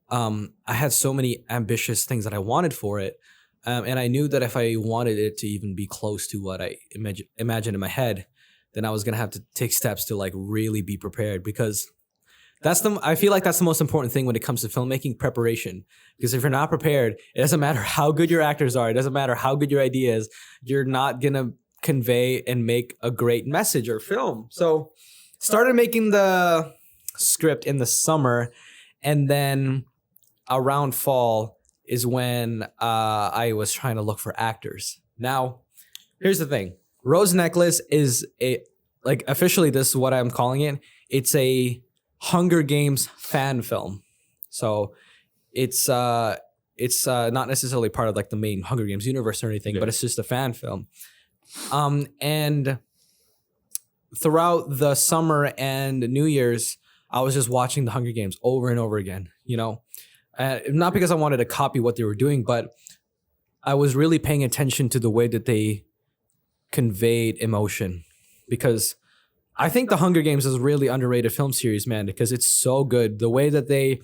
I had so many ambitious things that I wanted for it. And I knew that if I wanted it to even be close to what I imagined in my head, then I was going to have to take steps to really be prepared because I feel like that's the most important thing when it comes to filmmaking, preparation. Because if you're not prepared, it doesn't matter how good your actors are. It doesn't matter how good your idea is. You're not going to convey and make a great message or film. So started making the script in the summer, and then around fall is when I was trying to look for actors. Now, here's the thing. Rose Necklace is officially this is what I'm calling it. It's a Hunger Games fan film. So it's not necessarily part of the main Hunger Games universe or anything, but it's just a fan film. And throughout the summer and New Year's, I was just watching the Hunger Games over and over again, not because I wanted to copy what they were doing, but I was really paying attention to the way that they conveyed emotion, because I think The Hunger Games is a really underrated film series, man, because it's so good. The way that they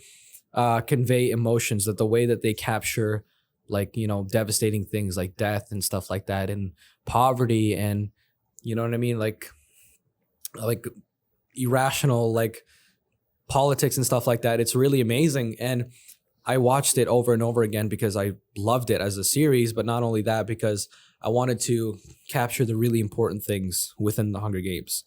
convey emotions, that the way that they capture, like, you know, devastating things like death and stuff like that, and poverty, and you know what I mean, like irrational, like politics and stuff like that. It's really amazing, and I watched it over and over again because I loved it as a series, but not only that, because I wanted to capture the really important things within the Hunger Games.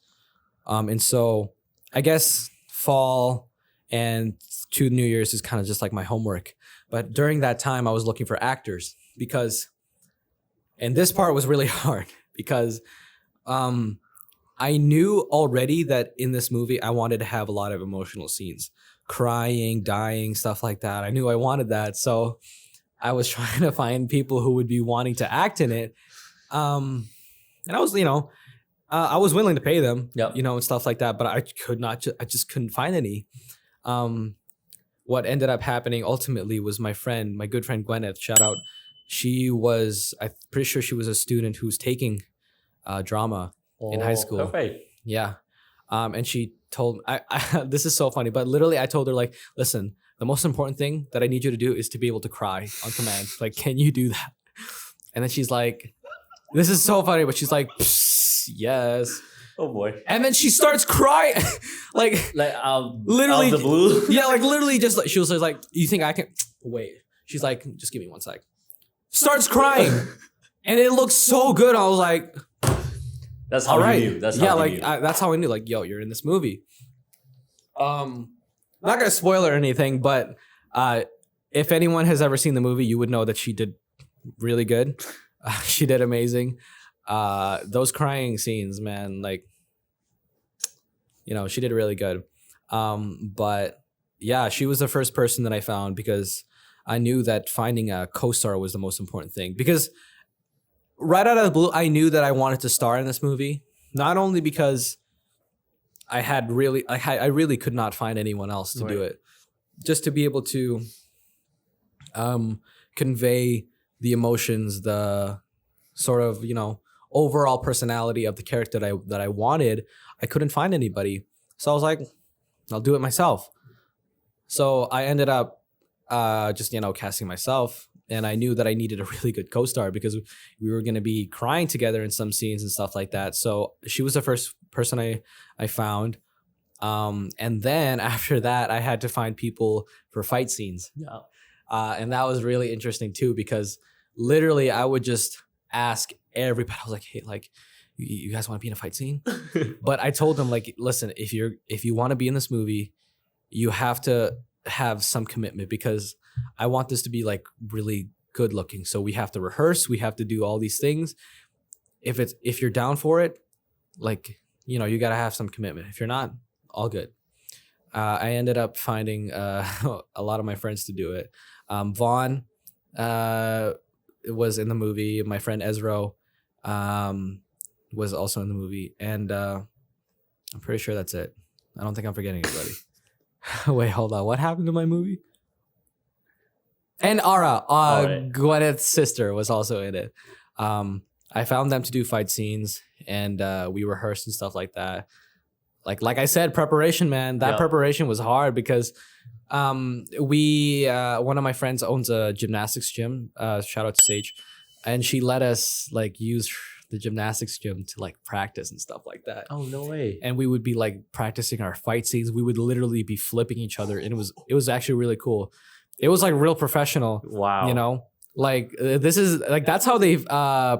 And so I guess fall and to New Year's is kind of just like my homework. But during that time, I was looking for actors because, and this part was really hard because I knew already that in this movie, I wanted to have a lot of emotional scenes, crying, dying, stuff like that. I knew I wanted that. So I was trying to find people who would be wanting to act in it. And I was, you know, I was willing to pay them, you know, and stuff like that, but I could not, I just couldn't find any. What ended up happening ultimately was my good friend Gwyneth, shout out. I'm pretty sure she was a student who was taking drama in high school. Perfect. Yeah. And she told, this is so funny, but literally I told her, like, listen, the most important thing that I need you to do is to be able to cry on command. Like, can you do that? And then she's like, this is so funny, but she's like, yes. Oh boy. And then she starts crying. like literally out of the blue. Yeah, like literally just like, she was like, you think I can wait? She's like, just give me 1 sec. Starts crying. And it looks so good. I was like, that's how you knew. That's how you knew. That's how I knew, like, yo, you're in this movie. Not gonna spoil or anything, but if anyone has ever seen the movie, you would know that she did really good. She did amazing. Those crying scenes, man, like, you know, she did really good. But yeah, she was the first person that I found because I knew that finding a co-star was the most important thing. Because right out of the blue, I knew that I wanted to star in this movie, not only because I really could not find anyone else to do it, just to be able to convey the emotions, the sort of, you know, overall personality of the character that I wanted. I couldn't find anybody. So I was like, I'll do it myself. So I ended up just, you know, casting myself. And I knew that I needed a really good co-star because we were going to be crying together in some scenes and stuff like that. So she was the first person I found. And then after that, I had to find people for fight scenes. Yeah. And that was really interesting too, because literally I would just ask everybody. I was like, hey, like, you guys want to be in a fight scene? But I told them, like, listen, if you want to be in this movie, you have to have some commitment because I want this to be like really good looking. So we have to rehearse. We have to do all these things. If you're down for it, like, you know, you got to have some commitment. If you're not, all good. I ended up finding a lot of my friends to do it. Vaughn was in the movie. My friend Ezra was also in the movie. And I'm pretty sure that's it. I don't think I'm forgetting anybody. Wait, hold on. What happened to my movie? And Ara, Gwyneth's sister, was also in it. I found them to do fight scenes, and we rehearsed and stuff like that. Like I said, preparation, man. That preparation was hard because one of my friends owns a gymnastics gym. Shout out to Sage, and she let us like use the gymnastics gym to like practice and stuff like that. Oh, no way. And we would be like practicing our fight scenes. We would literally be flipping each other, and it was actually really cool. It was like real professional. Wow. You know, like this is like, that's how they've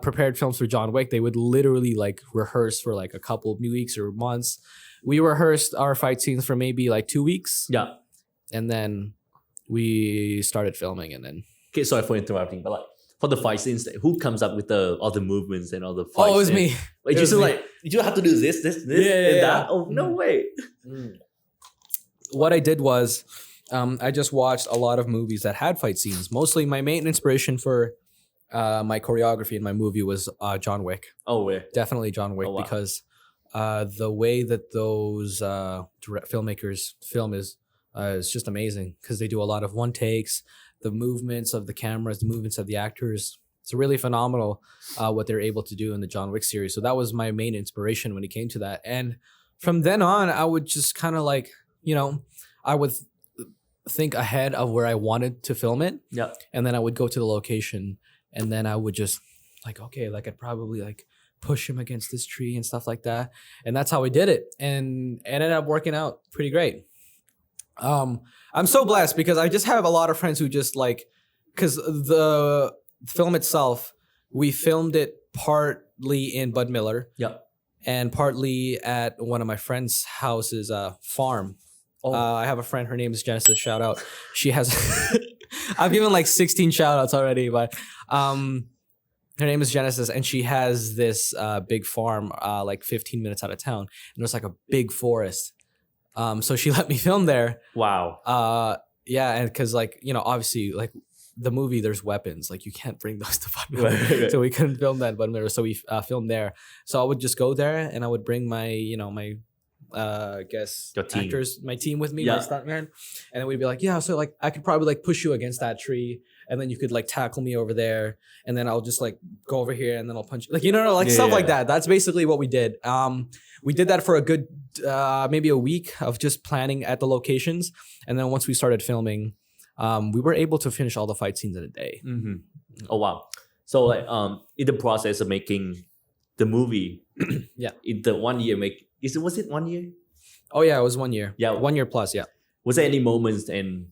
prepared films for John Wick. They would literally like rehearse for like a couple of weeks or months. We rehearsed our fight scenes for maybe like 2 weeks. Yeah. And then we started filming, and then. Okay, sorry for interrupting, but like for the fight scenes, who comes up with all the movements and all the fights? Oh, it was me. Like, you have to do this, and that. Oh, no way. What I did was, I just watched a lot of movies that had fight scenes. Mostly my main inspiration for my choreography in my movie was John Wick. Oh, yeah. Definitely John Wick, because the way that those filmmakers film is just amazing, because they do a lot of one takes, the movements of the cameras, the movements of the actors. It's really phenomenal what they're able to do in the John Wick series. So that was my main inspiration when it came to that. And from then on, I would just kind of like, I would think ahead of where I wanted to film it. Yeah. And then I would go to the location, and then I would just like, okay, like I'd probably like push him against this tree and stuff like that. And that's how we did it. And it ended up working out pretty great. I'm so blessed because I just have a lot of friends who just like, because the film itself, we filmed it partly in Bud Miller. Yeah. And partly at one of my friend's houses, farm. Oh. I have a friend, her name is Genesis, shout out. She has, I've given like 16 shout outs already, but her name is Genesis, and she has this big farm like 15 minutes out of town. And there's like a big forest. So she let me film there. Wow. Yeah, and because like, obviously like the movie, there's weapons. Like you can't bring those to Bud Miller. Right. So we couldn't film that in Bud Miller. So we filmed there. So I would just go there and I would bring my, my I guess Your team. actors, my team with me, Yeah. my stuntman. And then we'd be like, yeah, so like I could probably like push you against that tree, and then you could like tackle me over there, and then I'll just like go over here and then I'll punch you. Like, like Yeah, stuff yeah. like that. That's basically what we did. We did that for a good maybe a week of just planning at the locations. And then once we started filming, we were able to finish all the fight scenes in a day. Mm-hmm. Oh wow. So like in the process of making the movie, Yeah. in the 1 year was it 1 year? Oh yeah, it was 1 year. Yeah. 1 year plus, yeah. Was there any moments and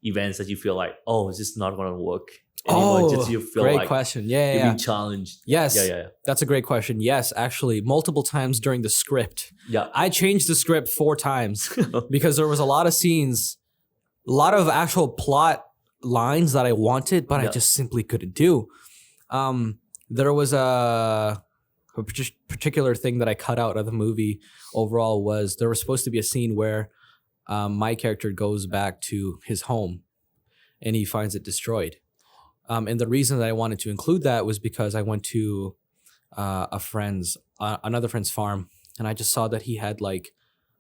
events that you feel like, oh, it's just not gonna work anymore? Just you feel great like question. Yeah, you're yeah. being challenged. Yes. Yeah. That's a great question. Yes, actually, multiple times during the script. Yeah. I changed the script 4 times because there was a lot of scenes, a lot of actual plot lines that I wanted, but I Yeah. just simply couldn't do. There was a particular thing that I cut out of the movie overall was there was supposed to be a scene where my character goes back to his home and he finds it destroyed. And the reason that I wanted to include that was because I went to another friend's farm, and I just saw that he had like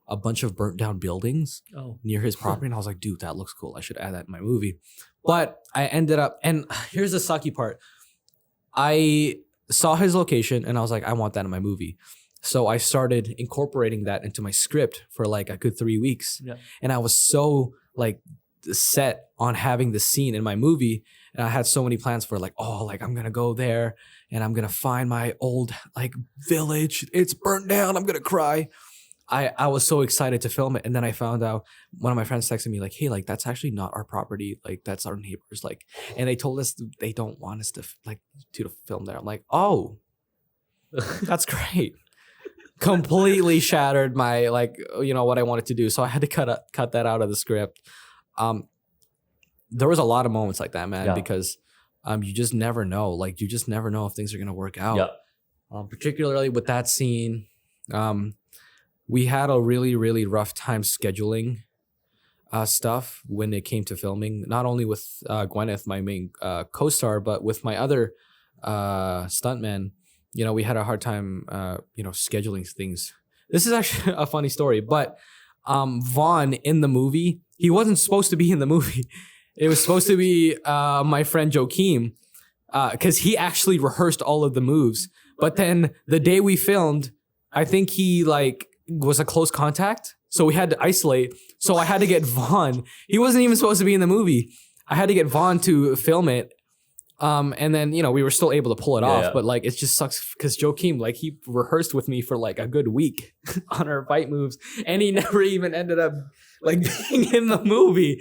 a bunch of burnt down buildings Oh. near his property. And I was like, dude, that looks cool. I should add that in my movie. But I ended up, and here's the sucky part. I saw his location and I was like, I want that in my movie. So I started incorporating that into my script for like a good 3 weeks. Yeah. And I was so like set on having the scene in my movie. And I had so many plans for like, oh, like I'm going to go there and I'm going to find my old like village. It's burnt down. I'm going to cry. I was so excited to film it. And then I found out, one of my friends texted me like, hey, like that's actually not our property. Like that's our neighbors. Like, and they told us they don't want us to to film there. I'm like, oh, that's great. Completely shattered my what I wanted to do. So I had to cut that out of the script. There was a lot of moments like that, man, Yeah. because you just never know. Like you just never know if things are gonna work out. Yeah. Particularly with that scene. We had a really, really rough time scheduling stuff when it came to filming, not only with Gwyneth, my main co-star, but with my other stuntman. We had a hard time, scheduling things. This is actually a funny story, but Vaughn in the movie, he wasn't supposed to be in the movie. It was supposed to be my friend Joakim, because he actually rehearsed all of the moves. But then the day we filmed, I think he was a close contact, so we had to isolate. So I had to get Vaughn. He wasn't even supposed to be in the movie. I had to get Vaughn to film it. And then, we were still able to pull it off, Yeah. but it just sucks because Joakim, he rehearsed with me for a good week on our fight moves, and he never even ended up being in the movie.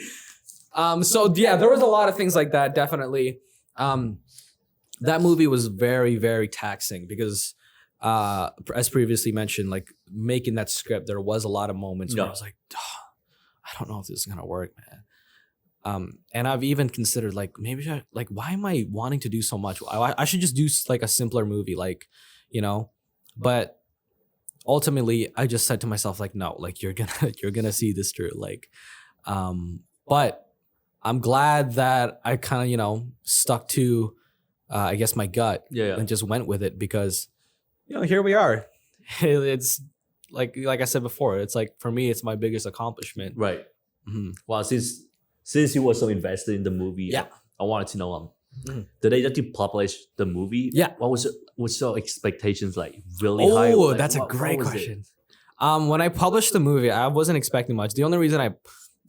So yeah, there was a lot of things like that. Definitely. That movie was very, very taxing because, as previously mentioned, making that script, there was a lot of moments where I was like, oh, I don't know if this is going to work, man. And I've even considered maybe why am I wanting to do so much? I should just do a simpler movie, but ultimately I just said to myself, no, you're gonna see this through. But I'm glad that I kind of, stuck to, I guess my gut and just went with it because, here we are. It's like I said before, it's for me, it's my biggest accomplishment. Right. Mm-hmm. Wow. Since you were so invested in the movie, Yeah. I wanted to know the day that you published the movie, Yeah. what's your expectations like? Really high? Oh, Like, that's a what great was it? question. When I published the movie, I wasn't expecting much. The only reason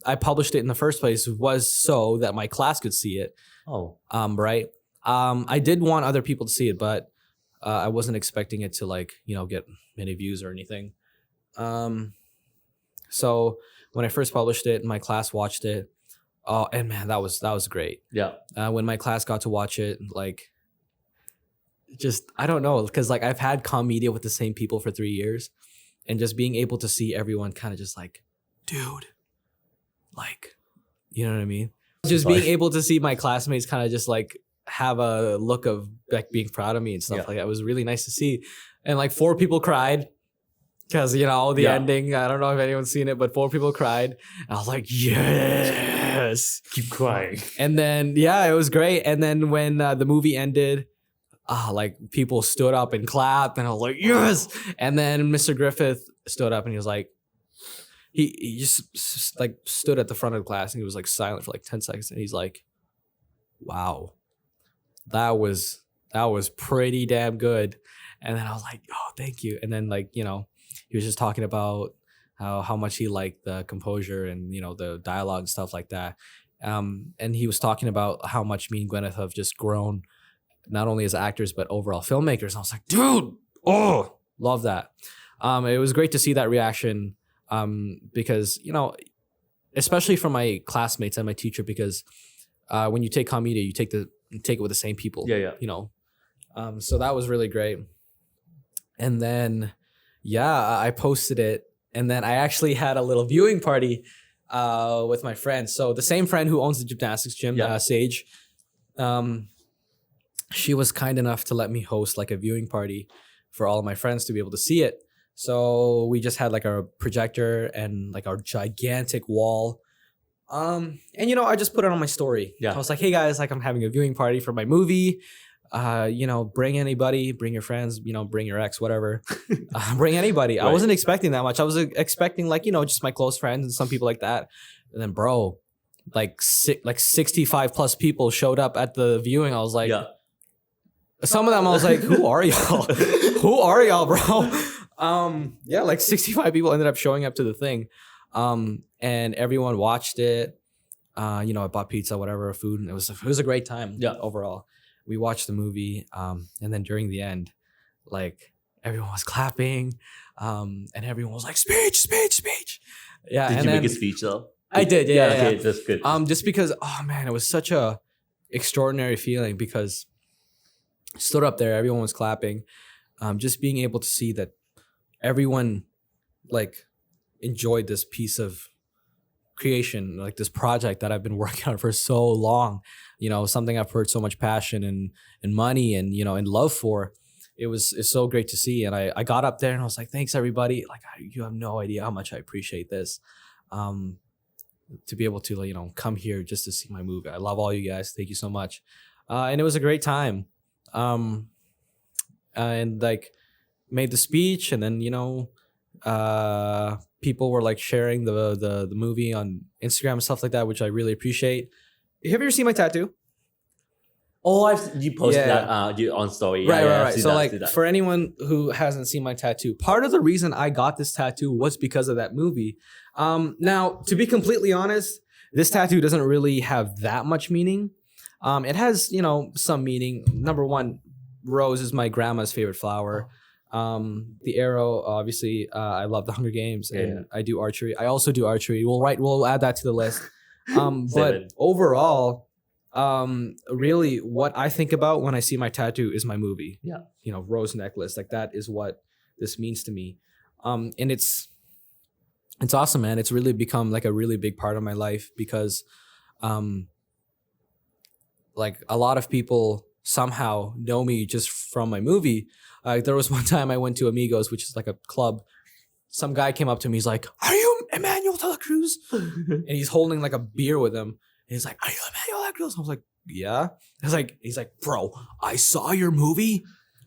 I published it in the first place was so that my class could see it. Oh, Right. I did want other people to see it, but I wasn't expecting it to like, get many views or anything. So when I first published it, my class watched it. Oh, and man, that was great. yeah. When my class got to watch it, like, just I don't know, because like I've had comm media with the same people for 3 years, and just being able to see everyone kind of just like, dude, like, you know what I mean? Just being able to see my classmates kind of just like have a look of like being proud of me and stuff like that was really nice to see. And like 4 people cried because the ending. I don't know if anyone's seen it, but 4 people cried. And I was like, yes, Keep crying. and then it was great. And then when the movie ended, like people stood up and clapped, and I was like, yes. And then Mr. Griffith stood up and he was like, he just like stood at the front of the class and he was like silent for like 10 seconds, and he's like, wow, that was pretty damn good. And then I was like, oh, thank you. And then like, he was just talking about how much he liked the composure and the dialogue and stuff like that. And he was talking about how much me and Gwyneth have just grown, not only as actors but overall filmmakers. And I was like, dude, oh, love that. It was great to see that reaction, because especially from my classmates and my teacher, because when you take comm media, you take it with the same people. So that was really great. And then I posted it, and then I actually had a little viewing party with my friends. So the same friend who owns the gymnastics gym, Sage, she was kind enough to let me host like a viewing party for all of my friends to be able to see it. So we just had like a projector and like our gigantic wall. And I just put it on my story. I was like, hey guys, like I'm having a viewing party for my movie. Bring anybody, bring your friends, bring your ex, whatever. Bring anybody. Right. I wasn't expecting that much. I was expecting like, just my close friends and some people like that. And then bro, like 65 plus people showed up at the viewing. I was like, some of them I was like, who are y'all? Who are y'all, bro? Like 65 people ended up showing up to the thing. And everyone watched it. I bought pizza, whatever, food, and it was a great time. Overall. We watched the movie, and then during the end, like everyone was clapping, and everyone was like, speech. Yeah. Did you make a speech though? I did. Yeah. Okay, that's good. Just because, oh man, it was such a extraordinary feeling, because stood up there, everyone was clapping, just being able to see that everyone like enjoyed this piece of creation, like this project that I've been working on for so long, something I've put so much passion and money and and love for. It's so great to see. And I got up there and I was like, thanks everybody, like you have no idea how much I appreciate this, to be able to come here just to see my movie. I love all you guys, thank you so much. And it was a great time, and like made the speech, and then people were like sharing the movie on Instagram and stuff like that, which I really appreciate. Have you ever seen my tattoo? Oh, you posted that you on story. Right. So like for anyone who hasn't seen my tattoo, part of the reason I got this tattoo was because of that movie. Now, to be completely honest, this tattoo doesn't really have that much meaning. It has, some meaning. Number one, rose is my grandma's favorite flower. The arrow, obviously, I love the Hunger Games, and I do archery. I also do archery. We'll add that to the list. But overall, really what I think about when I see my tattoo is my movie. Rose necklace, like that is what this means to me. And it's awesome, man. It's really become like a really big part of my life, because like a lot of people somehow know me just from my movie. There was one time I went to Amigos, which is like a club. Some guy came up to me. He's like, "Are you Emmanuel Delacruz?" And he's holding like a beer with him. And he's like, "Are you Emmanuel Delacruz?" I was like, "Yeah." He's like, "Bro, I saw your movie.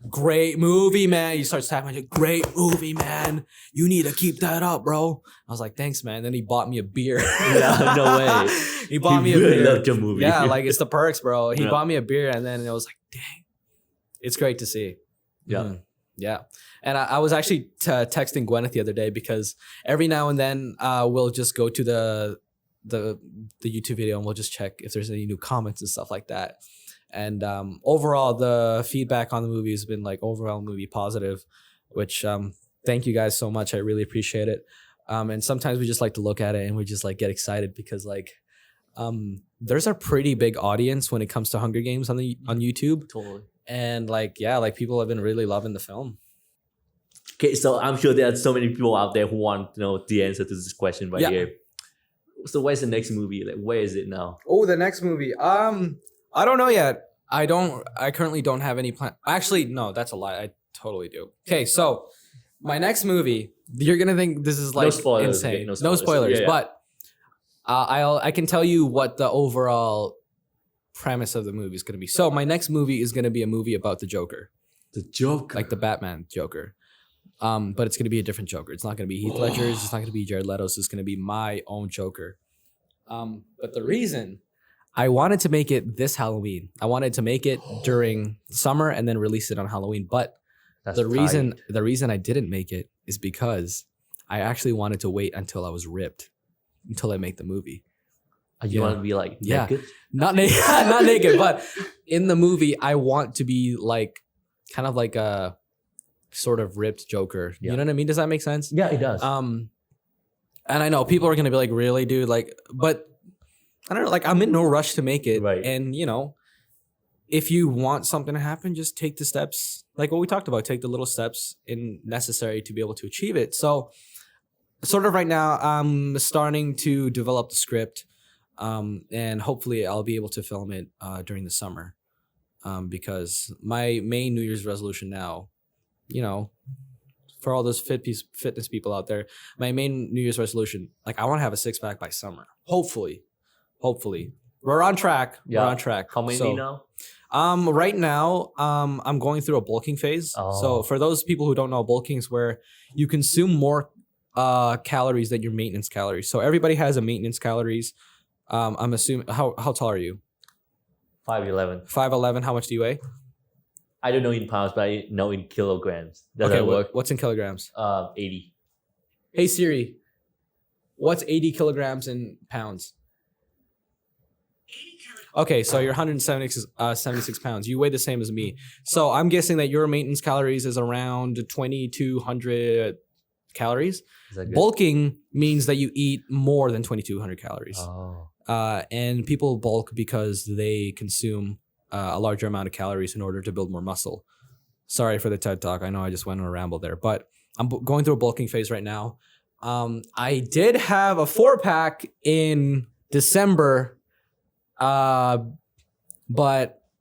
great movie, man. He starts tapping me, great movie, man. You need to keep that up, bro. I was like, thanks, man. Then he bought me a beer. Yeah, no way. He bought me a really beer. loved your movie. Yeah, like it's the perks, bro. He Yeah. bought me a beer, and then it was like, dang, it's great to see. Yeah. Yeah. And I was actually texting Gwyneth the other day because every now and then we'll just go to the YouTube video and we'll just check if there's any new comments and stuff like that. And overall, the feedback on the movie has been like overwhelmingly positive, which thank you guys so much. I really appreciate it. And sometimes we just like to look at it and we just like get excited because like there's a pretty big audience when it comes to Hunger Games on YouTube. Totally. And like, yeah, like people have been really loving the film. Okay, so I'm sure there are so many people out there who want to know the answer to this question right here. So where's the next movie? Like, where is it now? Oh, the next movie. I don't know yet. I currently don't have any plan. Actually, no, that's a lie. I totally do. Okay, so my next movie, you're gonna think this is like No spoilers, insane. okay, No no spoilers, spoilers. Yeah, yeah. but I can tell you what the overall premise of the movie is gonna be. So my next movie is gonna be a movie about the Joker, The Joker. like the Batman Joker. But it's gonna be a different Joker. It's not gonna be Heath Ledger's. It's not gonna be Jared Leto's. It's gonna be my own Joker. But the reason I wanted to make it this Halloween, I wanted to make it during summer and then release it on Halloween. But That's the reason tight. I didn't make it is because I actually wanted to wait until I was ripped, until I make the movie. You want to be like naked? Not naked, not naked, but in the movie, I want to be like kind of like a sort of ripped Joker. Yeah. You know what I mean? Does that make sense? Yeah, it does. And I know people are gonna be like, really, dude? Like, but I don't know, like I'm in no rush to make it. Right. And you know, if you want something to happen, just take the steps, like what we talked about, take the little steps necessary to be able to achieve it. So sort of right now, I'm starting to develop the script. And hopefully I'll be able to film it during the summer. Because my main New Year's resolution now, you know, for all those fitness people out there, my main New Year's resolution, like I want to have a 6-pack by summer. Hopefully. We're on track. Yeah. We're on track. How many now? Right now, I'm going through a bulking phase. Oh. So for those people who don't know, bulking is where you consume more calories than your maintenance calories. So everybody has a maintenance calories. I'm assuming, how tall are you? 5'11". 5'11". How much do you weigh? I don't know in pounds, but I know in kilograms. Does that work? What's in kilograms? 80. Hey Siri, what's 80 kilograms in pounds? Okay, so you're 176 pounds. You weigh the same as me. So I'm guessing that your maintenance calories is around 2,200 calories. Is that good? Bulking means that you eat more than 2,200 calories. Oh. And people bulk because they consume a larger amount of calories in order to build more muscle. Sorry for the TED Talk. I know I just went on a ramble there, but I'm going through a bulking phase right now. I did have a 4-pack in December, but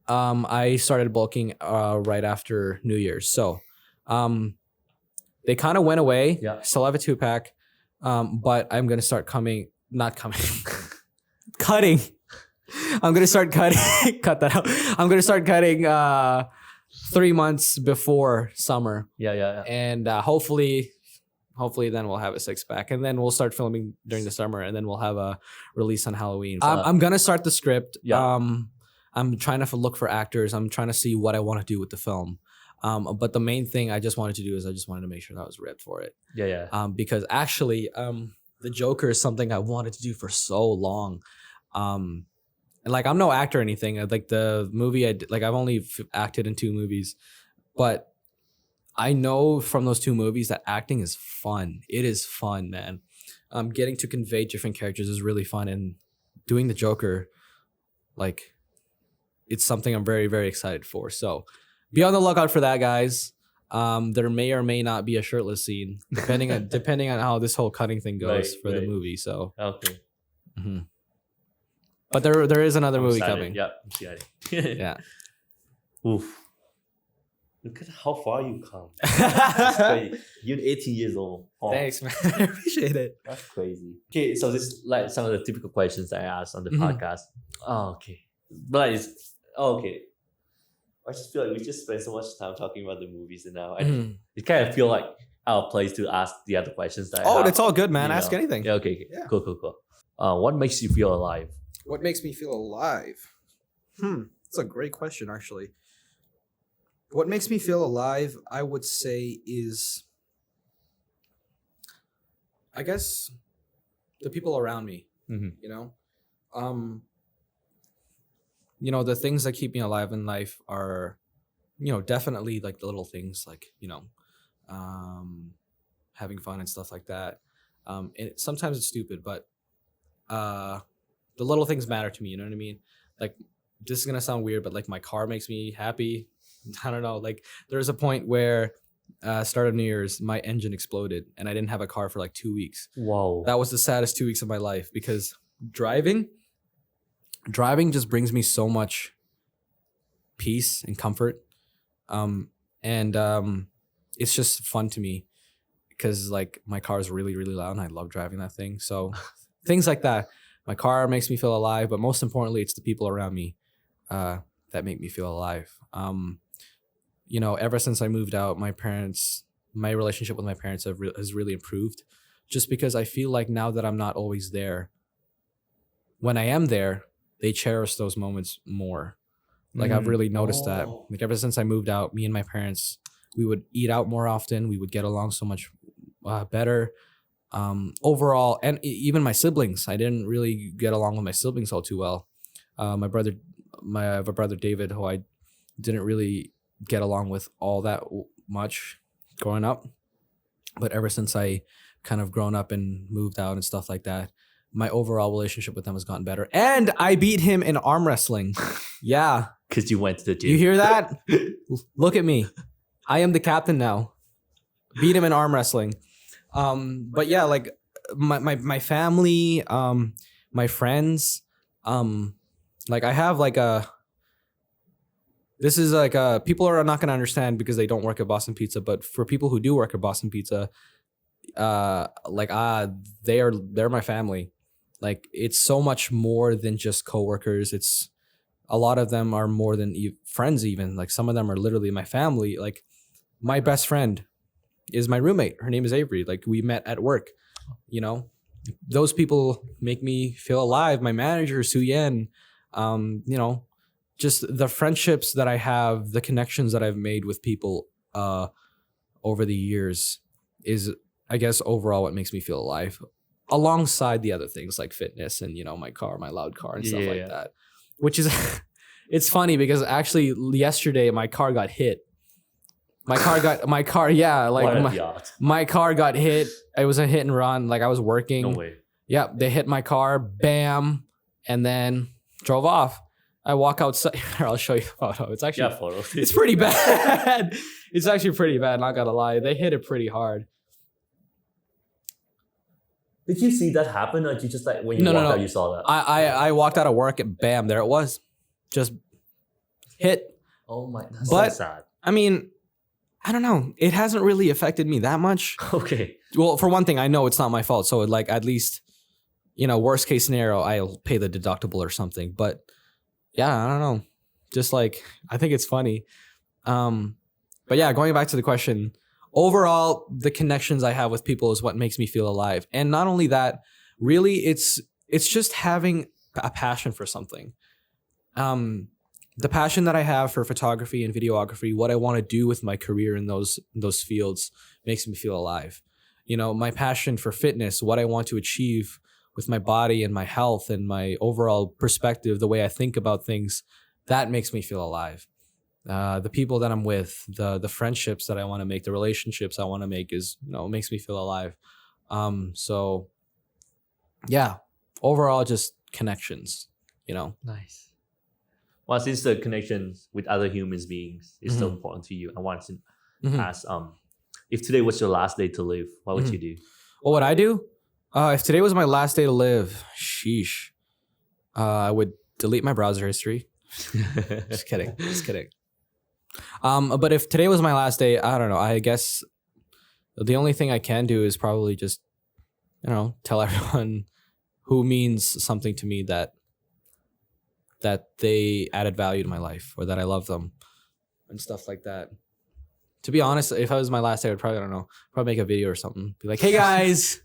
I started bulking right after New Year's. So they kind of went away. Yeah. Still have a 2-pack, but I'm going to start cutting. I'm going to start cutting. Cut that out. I'm going to start cutting 3 months before summer. Yeah. And hopefully then we'll have a 6-pack, and then we'll start filming during the summer, and then we'll have a release on Halloween. I'm gonna start the script. Yeah. I'm trying to look for actors. I'm trying to see what I want to do with the film. But the main thing I just wanted to do is I just wanted to make sure that I was ripped for it. Yeah. Because actually, the Joker is something I wanted to do for so long. And like I'm no actor or anything. Like the movie I've only acted in 2 movies, but I know from those 2 movies that acting is fun. It is fun, man. Getting to convey different characters is really fun, and doing the Joker, like, it's something I'm very, very excited for. So be on the lookout for that, guys. There may or may not be a shirtless scene, depending on how this whole cutting thing goes for the movie. So Okay. mhm. But there is another movie excited. coming. Yeah. I'm excited. Yeah. Oof. Look at how far you come. That's crazy. You're 18 years old. Oh, Thanks, man. I appreciate it. That's crazy. Okay, so this is like some of the typical questions that I ask on the Mhm. podcast. Oh, okay. But it's okay. I just feel like we just spend so much time talking about the movies, and now Mhm. it kind of feel like our place to ask the other questions that I Oh, have. that's all good, man. you Ask know. anything. Yeah, okay. Yeah. Cool. What makes you feel alive? What makes me feel alive? That's a great question, actually. What makes me feel alive, I would say, is, I guess, the people around me. Mhm. You know, The things that keep me alive in life are, definitely like the little things, like having fun and stuff like that. Sometimes it's stupid, but the little things matter to me. You know what I mean? Like, this is gonna sound weird, but like my car makes me happy. I don't know. Like, there's a point where start of New Year's, my engine exploded, and I didn't have a car for like 2 weeks. Whoa. That was the saddest 2 weeks of my life because driving just brings me so much peace and comfort. And it's just fun to me because like my car is really, really loud and I love driving that thing. So things like that. My car makes me feel alive, but most importantly, it's the people around me that make me feel alive. Ever since I moved out, my relationship with my parents has really improved just because I feel like now that I'm not always there, when I am there, they cherish those moments more. Like, I've really noticed that. Like, ever since I moved out, me and my parents, we would eat out more often. We would get along so much better. Overall, and even my siblings, I didn't really get along with my siblings all too well. I have a brother David who I didn't really get along with all that much growing up. But ever since I kind of grown up and moved out and stuff like that, my overall relationship with them has gotten better. And I beat him in arm wrestling. Yeah. Because you went to the gym. You hear that? Look at me. I am the captain now. Beat him in arm wrestling. But yeah, like my family, my friends, like I have like this is like people are not going to understand because they don't work at Boston Pizza, but for people who do work at Boston Pizza, they're my family. Like, it's so much more than just coworkers. It's a lot of them are more than friends even. Like, some of them are literally my family. Like, my best friend is my roommate. Her name is Avery. Like, we met at work. Those people make me feel alive. My manager, Su Yen, just the friendships that I have, the connections that I've made with people over the years is, I guess, overall what makes me feel alive, alongside the other things like fitness and, my car, my loud car and stuff like that, which is, it's funny because actually yesterday my car got hit. My car, my car got hit. It was a hit and run. Like, I was working. No way. Yeah, they hit my car, bam, and then drove off. I walk outside. Here, I'll show you a photo. It's actually, photo. it's pretty bad. It's actually pretty bad, not gonna lie. They hit it pretty hard. Did you see that happen, or did you just like when you walked out, you saw that? I walked out of work and bam, there it was. Just hit. Oh my, that's But- so sad. I mean, I don't know. It hasn't really affected me that much. Okay. Well, for one thing, I know it's not my fault. So, like, at least, worst case scenario, I'll pay the deductible or something. But yeah, I don't know. Just like, I think it's funny. But yeah, going back to the question, overall, the connections I have with people is what makes me feel alive. And not only that, really, it's just having a passion for something. The passion that I have for photography and videography, what I want to do with my career in those fields makes me feel alive. My passion for fitness, what I want to achieve with my body and my health and my overall perspective, the way I think about things, that makes me feel alive. The people that I'm with, the friendships that I want to make, the relationships I want to make is, makes me feel alive. So yeah, overall, just connections, Nice. Well, since the connections with other human beings is so important to you, I wanted to ask, if today was your last day to live, what would you do? What would I do? If today was my last day to live, sheesh, I would delete my browser history. Just kidding. But if today was my last day, I don't know. I guess the only thing I can do is probably just, tell everyone who means something to me that they added value to my life or that I love them. and stuff like that. To be honest, if I was my last day, I would probably, I don't know, probably make a video or something. Be like, hey guys,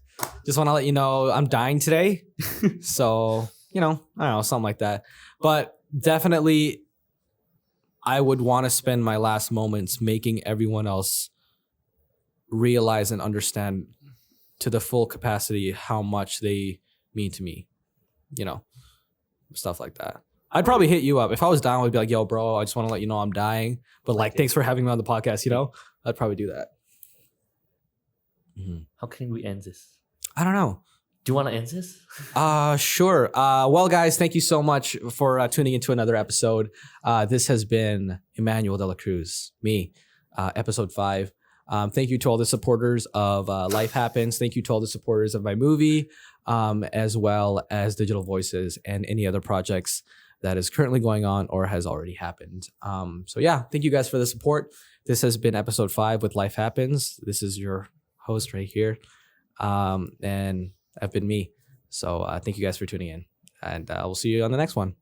just want to let you know I'm dying today. So, I don't know, something like that. But definitely, I would want to spend my last moments making everyone else realize and understand to the full capacity how much they mean to me, stuff like that. I'd probably hit you up. If I was dying, I'd be like, yo, bro, I just want to let you know I'm dying. But like, thanks for having me on the podcast, I'd probably do that. How can we end this? I don't know. Do you want to end this? Sure. Well, guys, thank you so much for tuning into another episode. This has been Emmanuel Delacruz, me, episode 5. Thank you to all the supporters of Life Happens. Thank you to all the supporters of my movie, as well as Digital Voices and any other projects that is currently going on or has already happened. So yeah, thank you guys for the support. This has been episode 5 with Life Happens. This is your host right here. And I've been me. So thank you guys for tuning in. And we'll see you on the next one.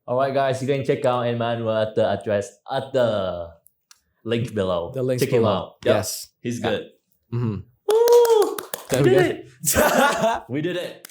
All right, guys, you can check out Emmanuel at the address at the link below. The links check below. him out. Yep. Yes. He's good. Mm-hmm. Woo! We did it. We did it.